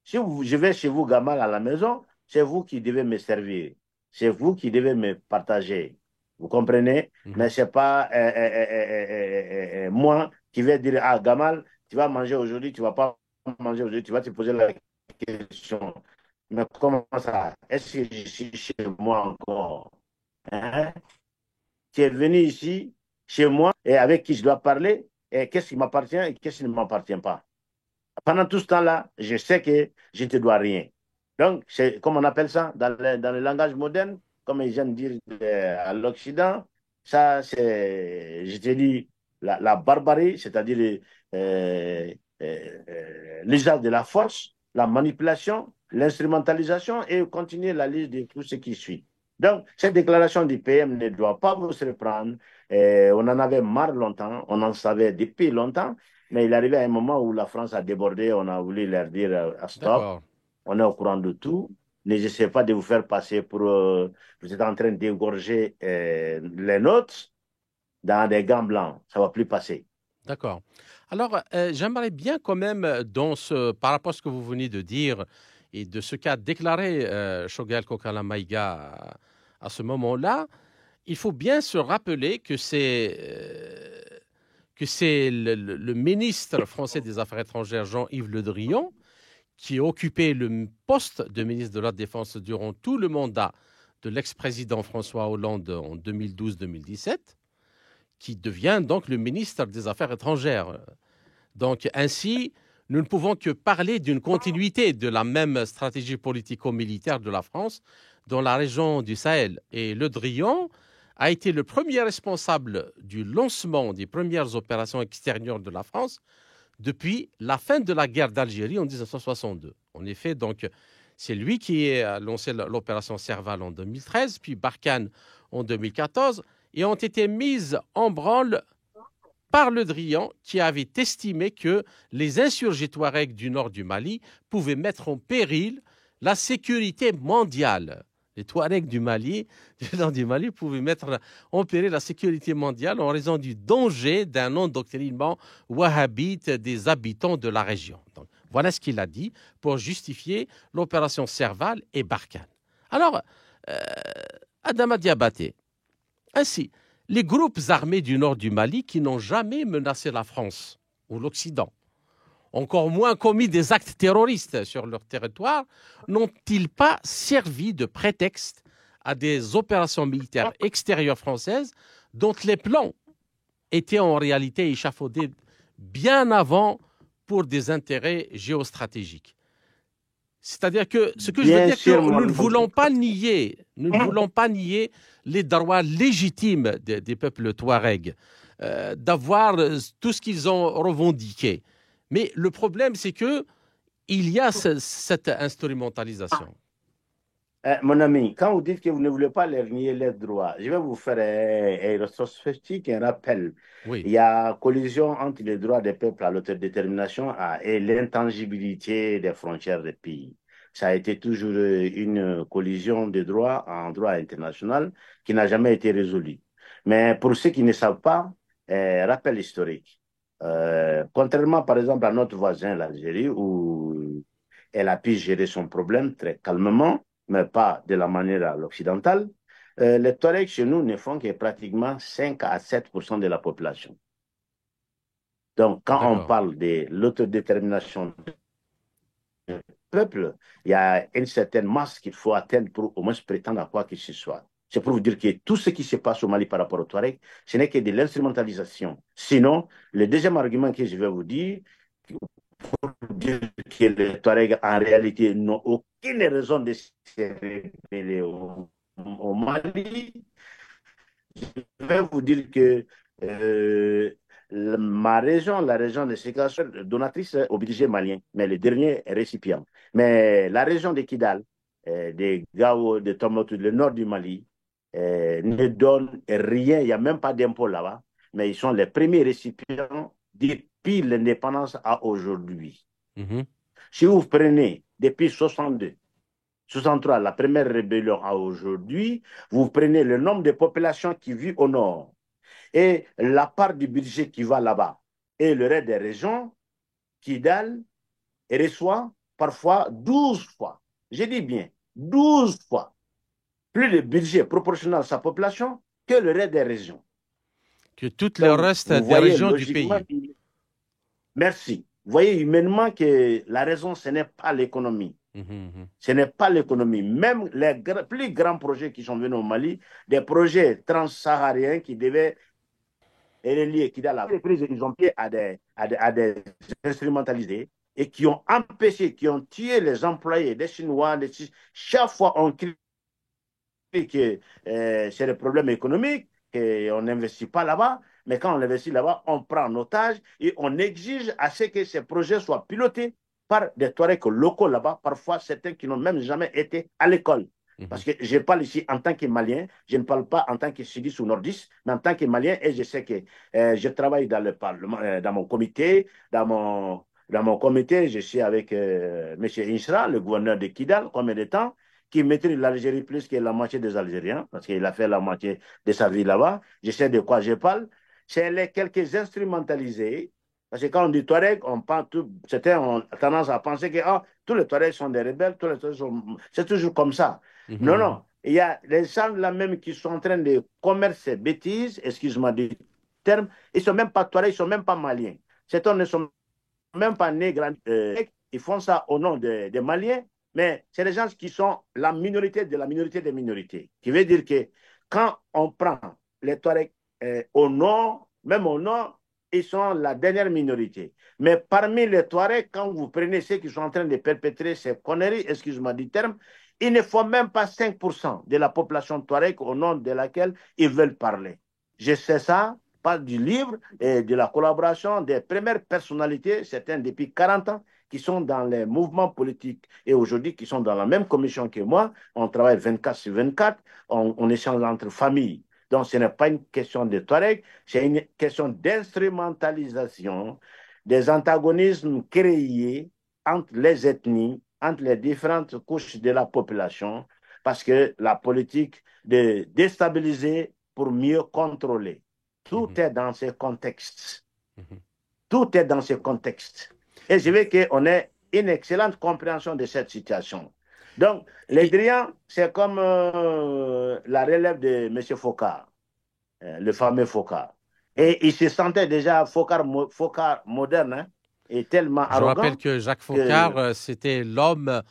Si je vais chez vous, Gamal, à la maison, c'est vous qui devez me servir. C'est vous qui devez me partager. Vous comprenez? Mais Mhm. ce n'est pas moi qui vais dire, ah, Gamal, tu vas manger aujourd'hui, tu ne vas pas manger aujourd'hui, tu vas te poser la question. Mais comment ça? Est-ce que je suis chez moi encore? Hein? Tu es venu ici, chez moi, et avec qui je dois parler, et qu'est-ce qui m'appartient et qu'est-ce qui ne m'appartient pas. Pendant tout ce temps-là, je sais que je ne te dois rien. Donc, c'est comme on appelle ça dans le langage moderne, comme ils aiment dire à l'Occident, ça, c'est, je te dis, la barbarie, c'est-à-dire l'usage de la force, la manipulation, l'instrumentalisation et continuer la liste de tout ce qui suit. Donc, cette déclaration du PM ne doit pas vous surprendre. On en avait marre longtemps, on en savait depuis longtemps. Mais il est arrivé à un moment où la France a débordé, on a voulu leur dire stop, D'accord. on est au courant de tout. N'essayez pas de vous faire passer pour. Vous êtes en train d'égorger les nôtres dans des gants blancs. Ça ne va plus passer. D'accord. Alors, j'aimerais bien quand même, par rapport à ce que vous venez de dire et de ce qu'a déclaré Choguel Kokala Maïga à ce moment-là, il faut bien se rappeler que c'est le ministre français des Affaires étrangères, Jean-Yves Le Drian, qui a occupé le poste de ministre de la Défense durant tout le mandat de l'ex-président François Hollande en 2012-2017, qui devient donc le ministre des Affaires étrangères. Donc ainsi, nous ne pouvons que parler d'une continuité de la même stratégie politico-militaire de la France dans la région du Sahel. Et Le Drian a été le premier responsable du lancement des premières opérations extérieures de la France depuis la fin de la guerre d'Algérie en 1962. En effet, donc, c'est lui qui a lancé l'opération Serval en 2013, puis Barkhane en 2014, et ont été mises en branle par Le Drian, qui avait estimé que les insurgés Touaregs du nord du Mali pouvaient mettre en péril la sécurité mondiale. Les Touaregs du Mali, du nord du Mali, pouvaient mettre en péril la sécurité mondiale en raison du danger d'un endoctrinement wahhabite des habitants de la région. Donc, voilà ce qu'il a dit pour justifier l'opération Serval et Barkhane. Alors, Adama Diabaté, ainsi, les groupes armés du nord du Mali qui n'ont jamais menacé la France ou l'Occident, encore moins commis des actes terroristes sur leur territoire, n'ont-ils pas servi de prétexte à des opérations militaires extérieures françaises dont les plans étaient en réalité échafaudés bien avant pour des intérêts géostratégiques? C'est-à-dire que ce que je veux dire, que nous ne voulons pas nier, les droits légitimes des peuples touaregs, d'avoir tout ce qu'ils ont revendiqué. Mais le problème, c'est que il y a cette instrumentalisation. Mon ami, quand vous dites que vous ne voulez pas leur nier leurs droits, je vais vous faire un rétrospectif, un rappel. Oui. Il y a collision entre les droits des peuples à l'autodétermination et l'intangibilité des frontières des pays. Ça a été toujours une collision de droits en droit international qui n'a jamais été résolue. Mais pour ceux qui ne savent pas, rappel historique. Contrairement par exemple à notre voisin, l'Algérie, où elle a pu gérer son problème très calmement, mais pas de la manière à l'occidentale, les Touaregs chez nous ne font que pratiquement 5 à 7% de la population. Donc, quand on parle de l'autodétermination du peuple, il y a une certaine masse qu'il faut atteindre pour au moins prétendre à quoi que ce soit. C'est pour vous dire que tout ce qui se passe au Mali par rapport aux Touaregs, ce n'est que de l'instrumentalisation. Sinon, le deuxième argument que je vais vous dire, pour dire que les Touaregs, en réalité, n'ont aucune raison de se révéler au Mali, je vais vous dire que ma région, la région de ségrégation donatrice au budget malien, mais le dernier récipient. Mais la région de Kidal, de Gao, de Tombouctou, le nord du Mali, ne donne rien, il n'y a même pas d'impôt là-bas, mais ils sont les premiers récipients depuis l'indépendance à aujourd'hui. Si vous prenez depuis 62, 63, la première rébellion à aujourd'hui, vous prenez le nombre de populations qui vivent au nord et la part du budget qui va là-bas et le reste des régions, Kidal reçoit parfois 12 fois, je dis bien 12 fois, plus de budget proportionnel à sa population que le reste des régions. Que tout le reste des régions du pays. Merci. Vous voyez humainement que la raison, ce n'est pas l'économie. Ce n'est pas l'économie. Même les plus grands projets qui sont venus au Mali, des projets transsahariens qui devaient relier, ils ont pied à des instrumentalisés et qui ont empêché, qui ont tué les employés des Chinois. Chaque fois, on crie que c'est le problème économique, qu'on n'investit pas là-bas. Mais quand on investit là-bas, on prend en otage et on exige à ce que ces projets soient pilotés par des Touaregs locaux là-bas, parfois certains qui n'ont même jamais été à l'école. Parce que je parle ici en tant que Malien, je ne parle pas en tant que sudiste ou nordiste, mais en tant que Malien, et je sais que je travaille dans le Parlement, dans mon comité, je suis avec M. Inchra, le gouverneur de Kidal, combien de temps, qui maîtrise l'Algérie plus que la moitié des Algériens, parce qu'il a fait la moitié de sa vie là-bas. Je sais de quoi je parle. C'est les quelques instrumentalisés. Parce que quand on dit Touareg, on pense tout, certains ont tendance à penser que tous les Touaregs sont des rebelles, c'est toujours comme ça. Non, non. Il y a des gens là même qui sont en train de commettre ces bêtises, excuse-moi du terme, ils ne sont même pas Touaregs, ils ne sont même pas Maliens. Certains ne sont même pas nés, ils font ça au nom des Maliens, mais c'est des gens qui sont la minorité de la minorité des minorités. Qui veut dire que quand on prend les Touaregs au nord, même au nord, ils sont la dernière minorité. Mais parmi les Touaregs, quand vous prenez ceux qui sont en train de perpétrer ces conneries, excuse-moi du terme, il ne faut même pas 5% de la population Touareg au nom de laquelle ils veulent parler. Je sais ça, pas du livre et de la collaboration des premières personnalités, certains depuis 40 ans, qui sont dans les mouvements politiques et aujourd'hui qui sont dans la même commission que moi. On travaille 24 sur 24, on échange entre familles. Donc, ce n'est pas une question de Touareg, c'est une question d'instrumentalisation des antagonismes créés entre les ethnies, entre les différentes couches de la population, parce que la politique de déstabiliser pour mieux contrôler, tout est dans ce contexte. Tout est dans ce contexte. Et je veux qu'on ait une excellente compréhension de cette situation. Donc, les Drians, c'est comme la relève de M. Focard. le fameux Foccart. Et il se sentait déjà Foccart moderne, hein, et tellement Je rappelle arrogant que Jacques Foccart, que, c'était l'homme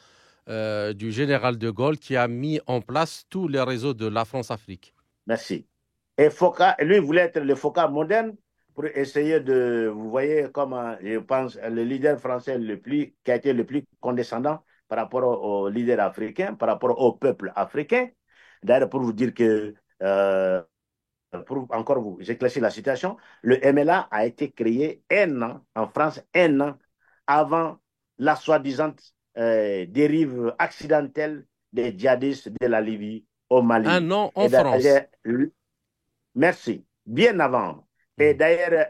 du général de Gaulle qui a mis en place tous les réseaux de la France-Afrique. merci. Et Foccart, lui, voulait être le Foccart moderne pour essayer de, vous voyez, comme je pense, le leader français qui a été le plus condescendant par rapport au leader africain, par rapport au peuple africain. D'ailleurs, pour vous dire que pour encore vous éclaircir la situation, le MLA a été créé un an en France, un an avant la soi-disant dérive accidentelle des djihadistes de la Libye au Un Mali. an en Et France. d'ailleurs, merci, bien avant. Et Mhm. d'ailleurs,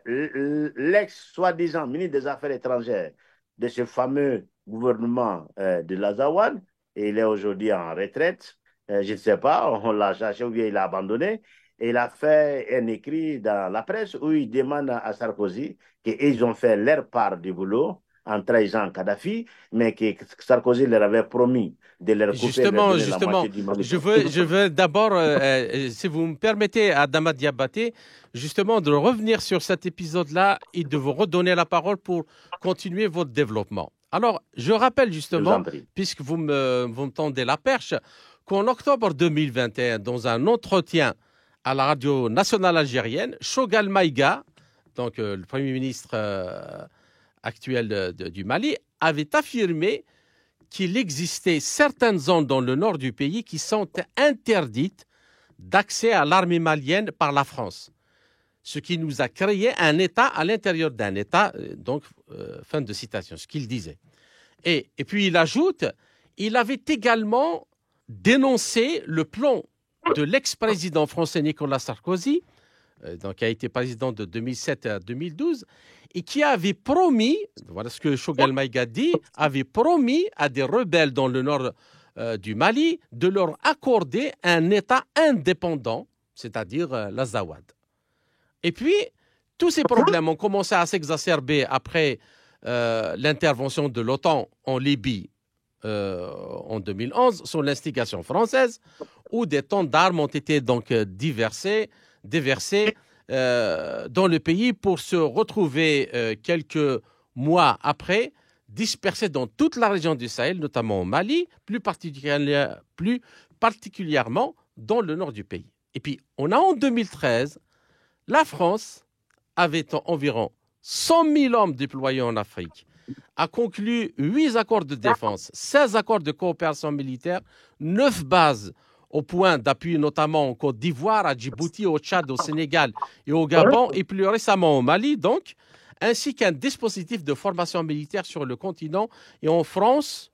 l'ex soi-disant ministre des Affaires étrangères de ce fameux gouvernement de l'Azawad, et il est aujourd'hui en retraite, je ne sais pas, on l'a cherché ou bien il a abandonné, et il a fait un écrit dans la presse où il demande à Sarkozy qu'ils ont fait leur part du boulot en trahissant Kadhafi, mais que Sarkozy leur avait promis de leur couper et de leur Justement, donner la justement, moitié du Mali. je veux d'abord, si vous me permettez, Adama Diabaté, justement, de revenir sur cet épisode-là et de vous redonner la parole pour continuer votre développement. Alors, je rappelle Je vous en justement, prie. puisque vous me tendez la perche, qu'en octobre 2021, dans un entretien à la radio nationale algérienne, Chogal Maïga, donc le Premier ministre actuel du Mali, avait affirmé qu'il existait certaines zones dans le nord du pays qui sont interdites d'accès à l'armée malienne par la France, ce qui nous a créé un État à l'intérieur d'un État, fin de citation, ce qu'il disait. Et puis il ajoute, il avait également dénoncé le plan de l'ex-président français Nicolas Sarkozy, donc qui a été président de 2007 à 2012, et qui avait promis, voilà ce que Chogal Maïga dit, avait promis à des rebelles dans le nord du Mali de leur accorder un État indépendant, c'est-à-dire l'Azawad. Et puis, tous ces problèmes ont commencé à s'exacerber après l'intervention de l'OTAN en Libye en 2011, sous l'instigation française, où des tonnes d'armes ont été donc déversées dans le pays pour se retrouver quelques mois après dispersés dans toute la région du Sahel, notamment au Mali, plus particulièrement dans le nord du pays. Et puis, on a en 2013, la France avait environ 100 000 hommes déployés en Afrique, a conclu 8 accords de défense, 16 accords de coopération militaire, 9 bases au point d'appui notamment en Côte d'Ivoire, à Djibouti, au Tchad, au Sénégal et au Gabon, et plus récemment au Mali, donc, ainsi qu'un dispositif de formation militaire sur le continent et en France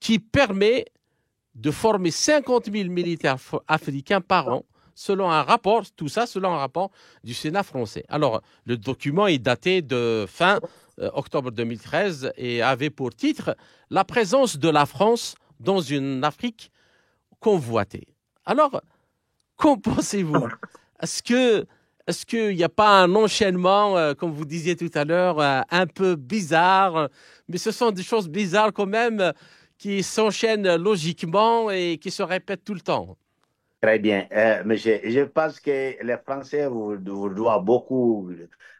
qui permet de former 50 000 militaires africains par an, selon un rapport, tout ça selon un rapport du Sénat français. Alors, le document est daté de fin octobre 2013 et avait pour titre la présence de la France dans une Afrique convoitée. Alors, qu'en pensez-vous? Est-ce que est-ce qu'il n'y a pas un enchaînement, comme vous disiez tout à l'heure, un peu bizarre, mais ce sont des choses bizarres quand même qui s'enchaînent logiquement et qui se répètent tout le temps? Très bien. Mais je pense que les Français vous doivent beaucoup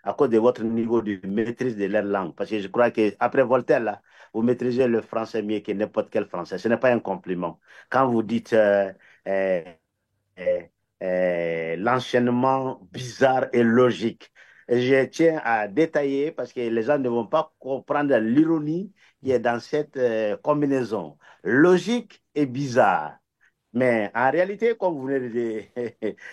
à cause de votre niveau de maîtrise de leur langue. Parce que je crois qu'après Voltaire, là, vous maîtrisez le français mieux que n'importe quel français. Ce n'est pas un compliment. Quand vous dites euh, euh, l'enchaînement bizarre et logique, je tiens à détailler parce que les gens ne vont pas comprendre l'ironie qui est dans cette combinaison. Logique et bizarre. Mais en réalité, comme vous venez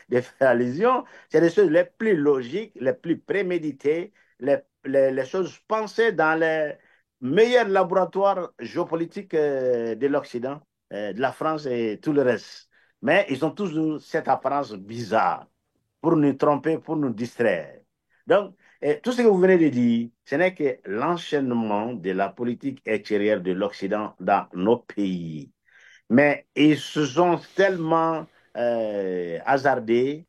de faire allusion, c'est les choses les plus logiques, les plus préméditées, les choses pensées dans les meilleurs laboratoires géopolitiques de l'Occident, de la France et tout le reste. Mais ils ont toujours cette apparence bizarre pour nous tromper, pour nous distraire. Donc, tout ce que vous venez de dire, ce n'est que l'enchaînement de la politique extérieure de l'Occident dans nos pays. Mais ils se sont tellement hasardés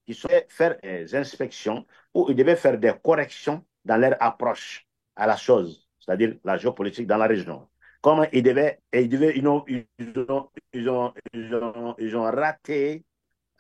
qu'ils sont faire des inspections où ils devaient faire des corrections dans leur approche à la chose, c'est-à-dire la géopolitique dans la région. Comment ils devaient, ils ont raté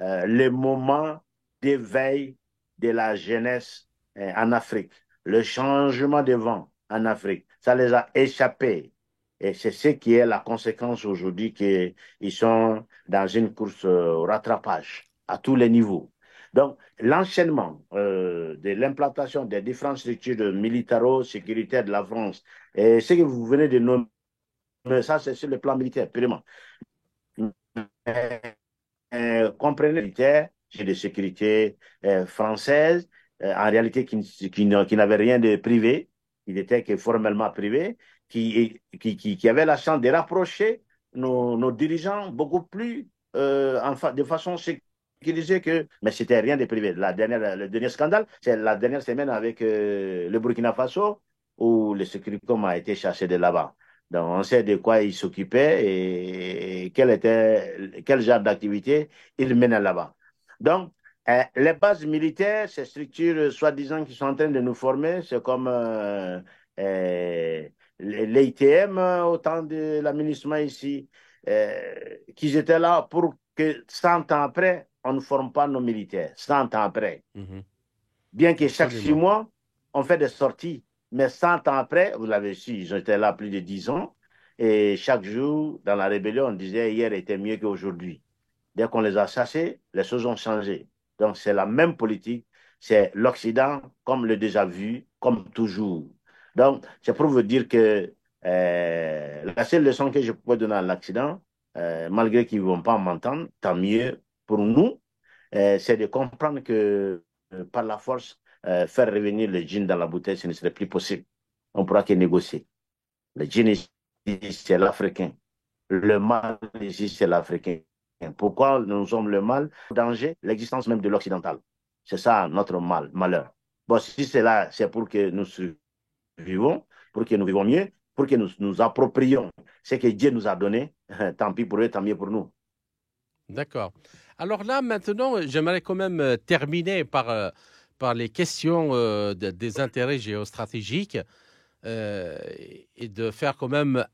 le moment d'éveil de la jeunesse en Afrique, le changement de vent en Afrique. Ça les a échappés. Et c'est ce qui est la conséquence aujourd'hui qu'ils sont dans une course au rattrapage à tous les niveaux. Donc, l'enchaînement de l'implantation des différentes structures militaro-sécuritaires de la France, et ce que vous venez de nommer, ça c'est sur le plan militaire, purement. Comprenez militaire, j'ai des sécurités françaises, en réalité qui n'avaient rien de privé, il était que formellement privé, qui avaient la chance de rapprocher nos dirigeants beaucoup plus de façon sécurisée que, mais c'était rien de privé. Le dernier scandale, c'est la dernière semaine avec le Burkina Faso, où le Sécuricom a été chassé de là-bas. Donc, on sait de quoi il s'occupait et quel genre d'activité il menait là-bas. Donc, les bases militaires, ces structures soi-disant qui sont en train de nous former, c'est comme l'ITM au temps de l'aménagement ici, qui étaient là pour que 100 ans après, on ne forme pas nos militaires. 100 ans après. Bien que chaque 6 mois, on fait des sorties. Mais 100 ans après, vous l'avez su, ils étaient là plus de 10 ans. Et chaque jour, dans la rébellion, on disait hier était mieux qu'aujourd'hui. Dès qu'on les a chassés, les choses ont changé. Donc, c'est la même politique. C'est l'Occident, comme le déjà vu, comme toujours. Donc, c'est pour vous dire que la seule leçon que je peux donner à l'Occident, malgré qu'ils ne vont pas m'entendre, tant mieux pour nous, c'est de comprendre que par la force, faire revenir le djinn dans la bouteille, ce ne serait plus possible. On ne pourra que négocier. Le djinn ici, c'est l'Africain. Le mal ici, c'est l'Africain. Pourquoi nous sommes le mal? Le danger, l'existence même de l'occidental. C'est ça notre malheur. Bon, si c'est là, c'est pour que nous survivons, pour que nous vivons mieux, pour que nous nous approprions ce que Dieu nous a donné. Tant pis pour eux, tant mieux pour nous. D'accord. Alors là, maintenant, j'aimerais quand même terminer par les questions des intérêts géostratégiques et de faire quand même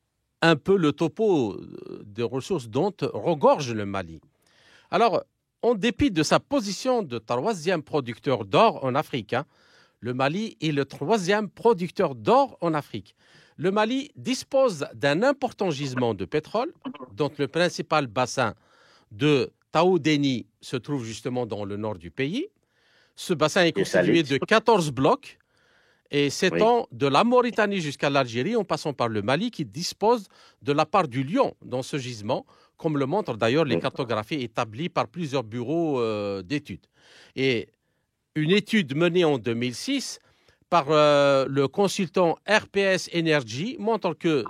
un peu le topo des ressources dont regorge le Mali. Alors, en dépit de sa position de troisième producteur d'or en Afrique, le Mali est le troisième producteur d'or en Afrique. Le Mali dispose d'un important gisement de pétrole, dont le principal bassin de Taoudéni se trouve justement dans le nord du pays. Ce bassin est constitué de 14 blocs et s'étend de la Mauritanie jusqu'à l'Algérie en passant par le Mali qui dispose de la part du lion dans ce gisement, comme le montrent d'ailleurs les cartographies établies par plusieurs bureaux d'études. Et une étude menée en 2006 par le consultant RPS Energy montre que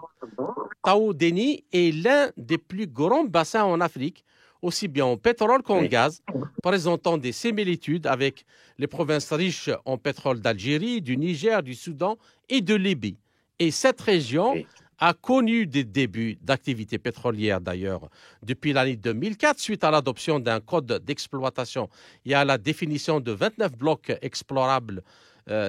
Taoudéni est l'un des plus grands bassins en Afrique, aussi bien en pétrole qu'en gaz, présentant des similitudes avec les provinces riches en pétrole d'Algérie, du Niger, du Soudan et de Libye. Et cette région a connu des débuts d'activité pétrolière d'ailleurs depuis l'année 2004 suite à l'adoption d'un code d'exploitation et à la définition de 29 blocs explorables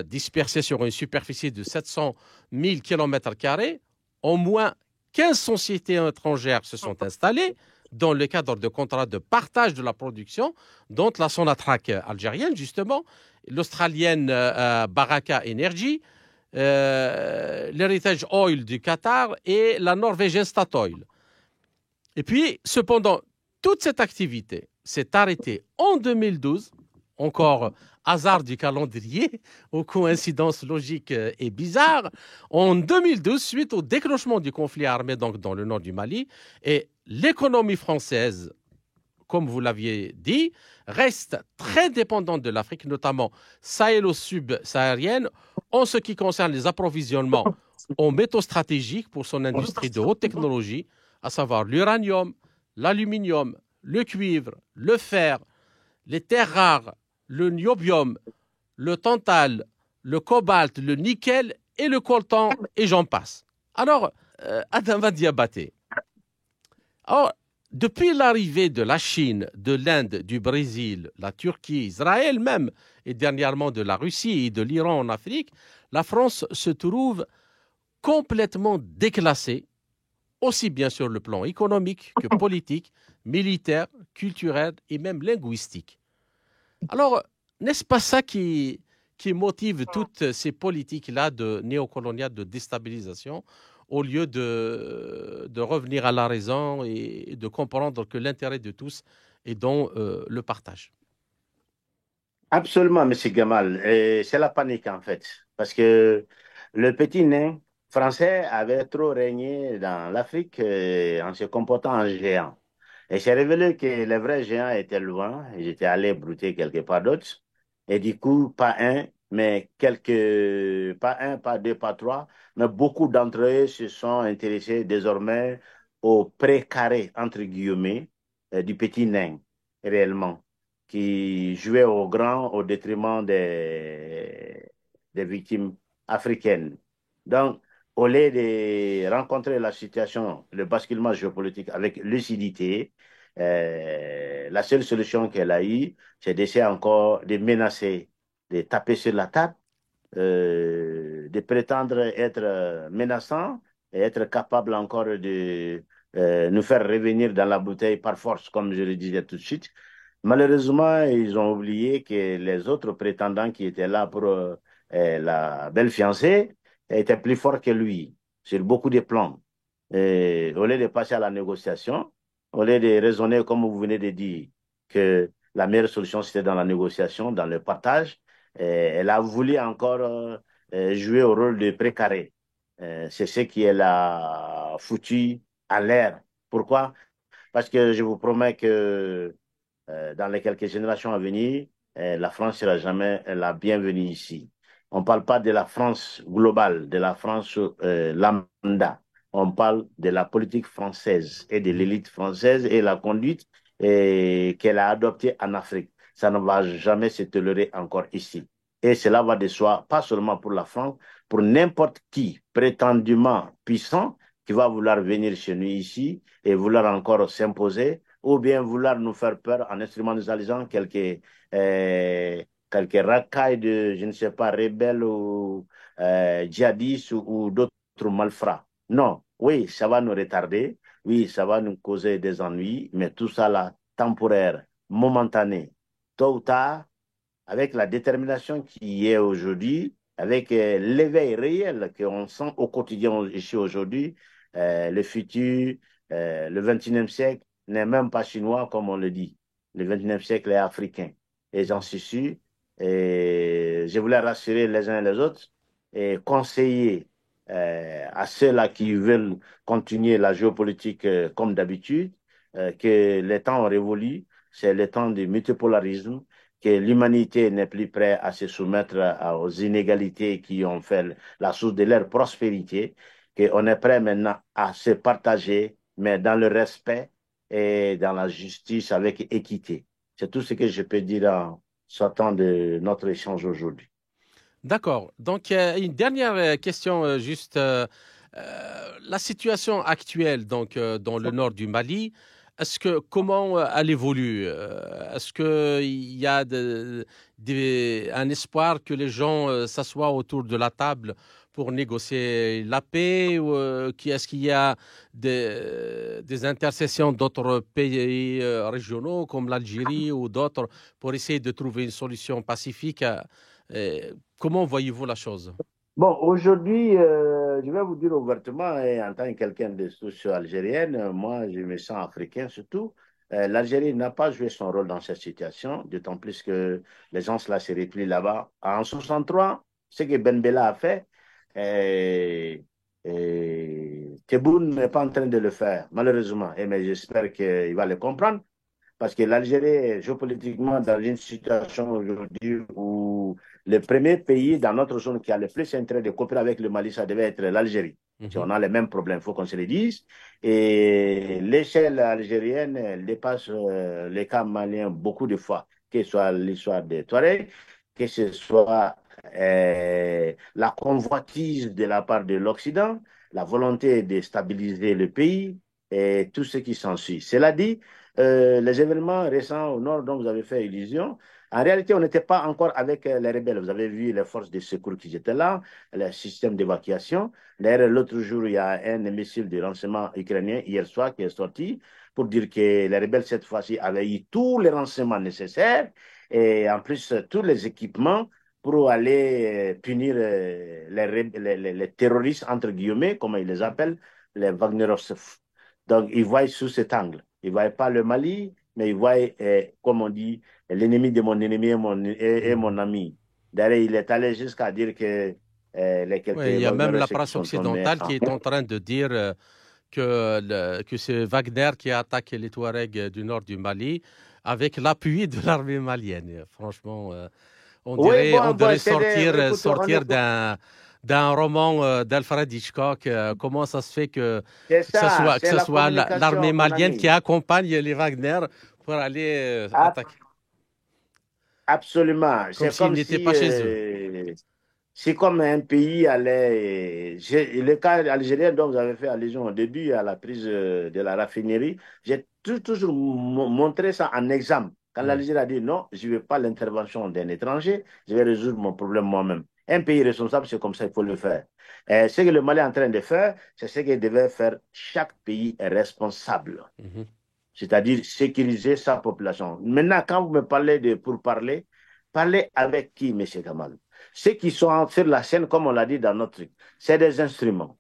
dispersés sur une superficie de 700 000 km². Au moins 15 sociétés étrangères se sont installées dans le cadre de contrats de partage de la production, dont la Sonatrach algérienne, justement, l'australienne Baraka Energy, l'Heritage Oil du Qatar et la norvégienne Statoil. Et puis, cependant, toute cette activité s'est arrêtée en 2012, encore hasard du calendrier, aux coïncidences logiques et bizarres, en 2012, suite au déclenchement du conflit armé donc dans le nord du Mali, et l'économie française, comme vous l'aviez dit, reste très dépendante de l'Afrique, notamment sahélo-subsaharienne, en ce qui concerne les approvisionnements en métaux stratégiques pour son industrie de haute technologie, à savoir l'uranium, l'aluminium, le cuivre, le fer, les terres rares, le niobium, le tantal, le cobalt, le nickel et le coltan, et j'en passe. Alors, Adama Diabaté, depuis l'arrivée de la Chine, de l'Inde, du Brésil, la Turquie, Israël même, et dernièrement de la Russie et de l'Iran en Afrique, la France se trouve complètement déclassée aussi bien sur le plan économique que politique, militaire, culturel et même linguistique. Alors, n'est-ce pas ça qui motive toutes ces politiques-là de néocoloniales de déstabilisation au lieu de revenir à la raison et de comprendre que l'intérêt de tous est dans le partage? Absolument, Monsieur Gamal. Et c'est la panique, en fait. Parce que le petit nain français avait trop régné dans l'Afrique en se comportant en géant. Et c'est révélé que les vrais géants étaient loin. Ils étaient allés brouter quelque part d'autre. Et du coup, pas un, mais quelques, pas un, pas deux, pas trois, mais beaucoup d'entre eux se sont intéressés désormais au précaré, entre guillemets, du petit nain, réellement, qui jouait au grand au détriment des victimes africaines. Donc, au lieu de rencontrer la situation, le basculement géopolitique avec lucidité, la seule solution qu'elle a eue, c'est d'essayer encore de menacer, de taper sur la table, de prétendre être menaçant et être capable encore de nous faire revenir dans la bouteille par force, comme je le disais tout de suite. Malheureusement, ils ont oublié que les autres prétendants qui étaient là pour la belle fiancée étaient plus forts que lui sur beaucoup de plans. Et au lieu de passer à la négociation, au lieu de raisonner comme vous venez de dire que la meilleure solution c'était dans la négociation, dans le partage, elle a voulu encore jouer au rôle de précaré. C'est ce qui est la foutu à l'air. Pourquoi? Parce que je vous promets que dans les quelques générations à venir, la France sera jamais la bienvenue ici. On ne parle pas de la France globale, de la France lambda. On parle de la politique française et de l'élite française et la conduite qu'elle a adoptée en Afrique. Ça ne va jamais se tolérer encore ici. Et cela va de soi, pas seulement pour la France, pour n'importe qui prétendument puissant qui va vouloir venir chez nous ici et vouloir encore s'imposer ou bien vouloir nous faire peur en instrumentalisant quelques racailles de, je ne sais pas, rebelles ou djihadistes ou d'autres malfrats. Non, oui, ça va nous retarder, oui, ça va nous causer des ennuis, mais tout ça là, temporaire, momentané, tôt ou tard, avec la détermination qui est aujourd'hui, avec l'éveil réel qu'on sent au quotidien ici aujourd'hui, le futur, le 21e siècle n'est même pas chinois comme on le dit. Le 21e siècle est africain. Et j'en suis sûr. Et je voulais rassurer les uns et les autres et conseiller à ceux-là qui veulent continuer la géopolitique comme d'habitude, que les temps ont révolu, c'est le temps du multipolarisme, que l'humanité n'est plus prête à se soumettre aux inégalités qui ont fait la source de leur prospérité, qu'on est prêt maintenant à se partager, mais dans le respect et dans la justice avec équité. C'est tout ce que je peux dire en sortant de notre échange aujourd'hui. D'accord. Donc, une dernière question, juste la situation actuelle donc dans le nord du Mali. Comment elle évolue? Est-ce qu'il y a un espoir que les gens s'assoient autour de la table pour négocier la paix ou est-ce qu'il y a des intercessions d'autres pays régionaux comme l'Algérie ou d'autres pour essayer de trouver une solution pacifique? Comment voyez-vous la chose? Bon, aujourd'hui, je vais vous dire ouvertement, et en tant que quelqu'un de souche algérienne, moi, je me sens africain surtout. L'Algérie n'a pas joué son rôle dans cette situation, d'autant plus que les gens là se replient là-bas. En 63, ce que Ben Bella a fait, Tebboune n'est pas en train de le faire, malheureusement. Mais j'espère qu'il va le comprendre. Parce que l'Algérie est géopolitiquement dans une situation aujourd'hui où le premier pays dans notre zone qui a le plus intérêt de coopérer avec le Mali, ça devait être l'Algérie. Si Mhm. on a les mêmes problèmes, il faut qu'on se le dise. Et l'échelle algérienne, elle dépasse les cas maliens beaucoup de fois, que ce soit l'histoire des Touaregs, que ce soit la convoitise de la part de l'Occident, la volonté de stabiliser le pays et tout ce qui s'ensuit. Cela dit, les événements récents au nord dont vous avez fait illusion, En réalité, on n'était pas encore avec les rebelles. Vous avez vu les forces de secours qui étaient là, le système d'évacuation. D'ailleurs, l'autre jour, il y a un missile de renseignement ukrainien hier soir qui est sorti pour dire que les rebelles, cette fois-ci, avaient eu tous les renseignements nécessaires et en plus tous les équipements pour aller punir les terroristes, entre guillemets, comme ils les appellent, les Wagnerovцев. Donc, ils voient sous cet angle. Ils ne voient pas le Mali, mais ils voient, comme on dit, l'ennemi de mon ennemi est mon ami. D'ailleurs, il est allé jusqu'à dire que les quelques Oui, il y a même la Wagnerovцef qui presse sont tombés occidentale en... qui est en train de dire que c'est Wagner qui a attaqué les Touaregs du nord du Mali avec l'appui de l'armée malienne. Franchement, Oui, on bon, dirait écoute, sortir d'un roman d'Alfred Hitchcock. Comment ça se fait c'est ça, que c'est ce la soit l'armée communication, mon malienne qui ami. accompagne les Wagner pour aller Ab- attaquer, Absolument. comme C'est s'ils comme n'étaient si pas chez eux. c'est comme un pays allait. Le cas algérien dont vous avez fait allusion au début à la prise de la raffinerie, j'ai toujours montré ça en exemple. Quand Hmm. l'Algérie a dit non, je ne veux pas l'intervention d'un étranger, je vais résoudre mon problème moi-même. Un pays responsable, c'est comme ça qu'il faut le faire. Et ce que le Mali est en train de faire, c'est ce que devait faire chaque pays responsable, Mhm. c'est-à-dire sécuriser sa population. Maintenant, quand vous me parlez de pourparler, parlez avec qui, M. Kamal? Ceux qui sont sur la scène, comme on l'a dit dans notre truc, c'est des instruments.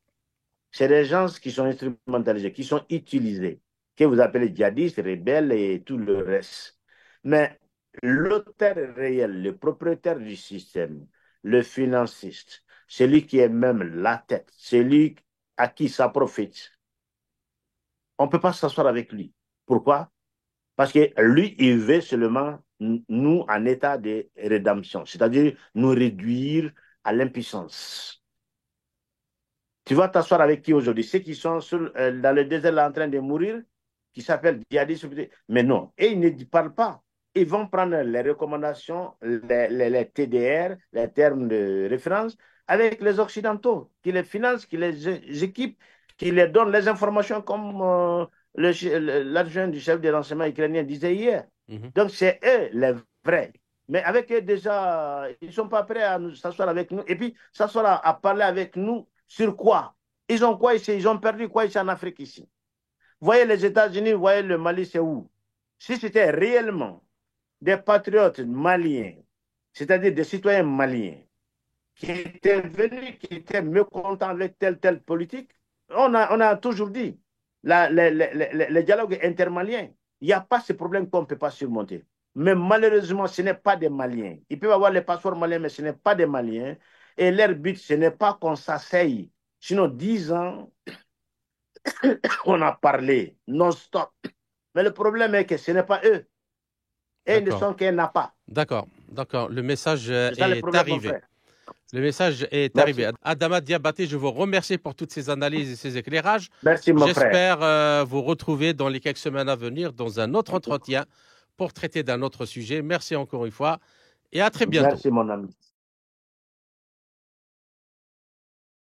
C'est des gens qui sont instrumentalisés, qui sont utilisés, que vous appelez djihadistes, rebelles et tout le reste. Mais l'auteur réel, le propriétaire du système, le financiste, celui qui est même la tête, celui à qui ça profite, on ne peut pas s'asseoir avec lui. Pourquoi? Parce que lui, il veut seulement nous en état de rédemption, c'est-à-dire nous réduire à l'impuissance. Tu vas t'asseoir avec qui aujourd'hui? Ceux qui sont dans le désert là, en train de mourir, qui s'appellent djihadistes. Mais non, et ils ne parlent pas. Ils vont prendre les recommandations, les TDR, les termes de référence, avec les Occidentaux, qui les financent, qui les équipent, qui les donnent les informations comme l'adjoint du chef de renseignement ukrainien disait hier. Mhm. Donc, c'est eux les vrais. Mais avec eux, déjà, ils ne sont pas prêts à s'asseoir avec nous. Et puis, s'asseoir à parler avec nous sur quoi? Ils ont quoi ici? Ils ont perdu quoi ici en Afrique ici? Voyez les États-Unis, voyez le Mali, c'est où? Si c'était réellement des patriotes maliens, c'est-à-dire des citoyens maliens, qui étaient venus, qui étaient mécontents avec telle politique, on a toujours dit, les dialogues intermaliens, il n'y a pas ce problème qu'on ne peut pas surmonter. Mais malheureusement, ce n'est pas des Maliens. Ils peuvent avoir les passeports maliens, mais ce n'est pas des Maliens. Et leur but, ce n'est pas qu'on s'asseye. Sinon, 10 ans, on a parlé non-stop. Mais le problème est que ce n'est pas eux. Et ils ne D'accord, sont qu'un appât. d'accord. Le message C'est ça le est problème, mon arrivé. frère. Le message est Merci. arrivé. Adama Diabaté, je vous remercie pour toutes ces analyses et ces éclairages. Merci, mon frère. J'espère vous retrouver dans les quelques semaines à venir dans un autre entretien pour traiter d'un autre sujet. Merci encore une fois et à très bientôt. Merci, mon ami.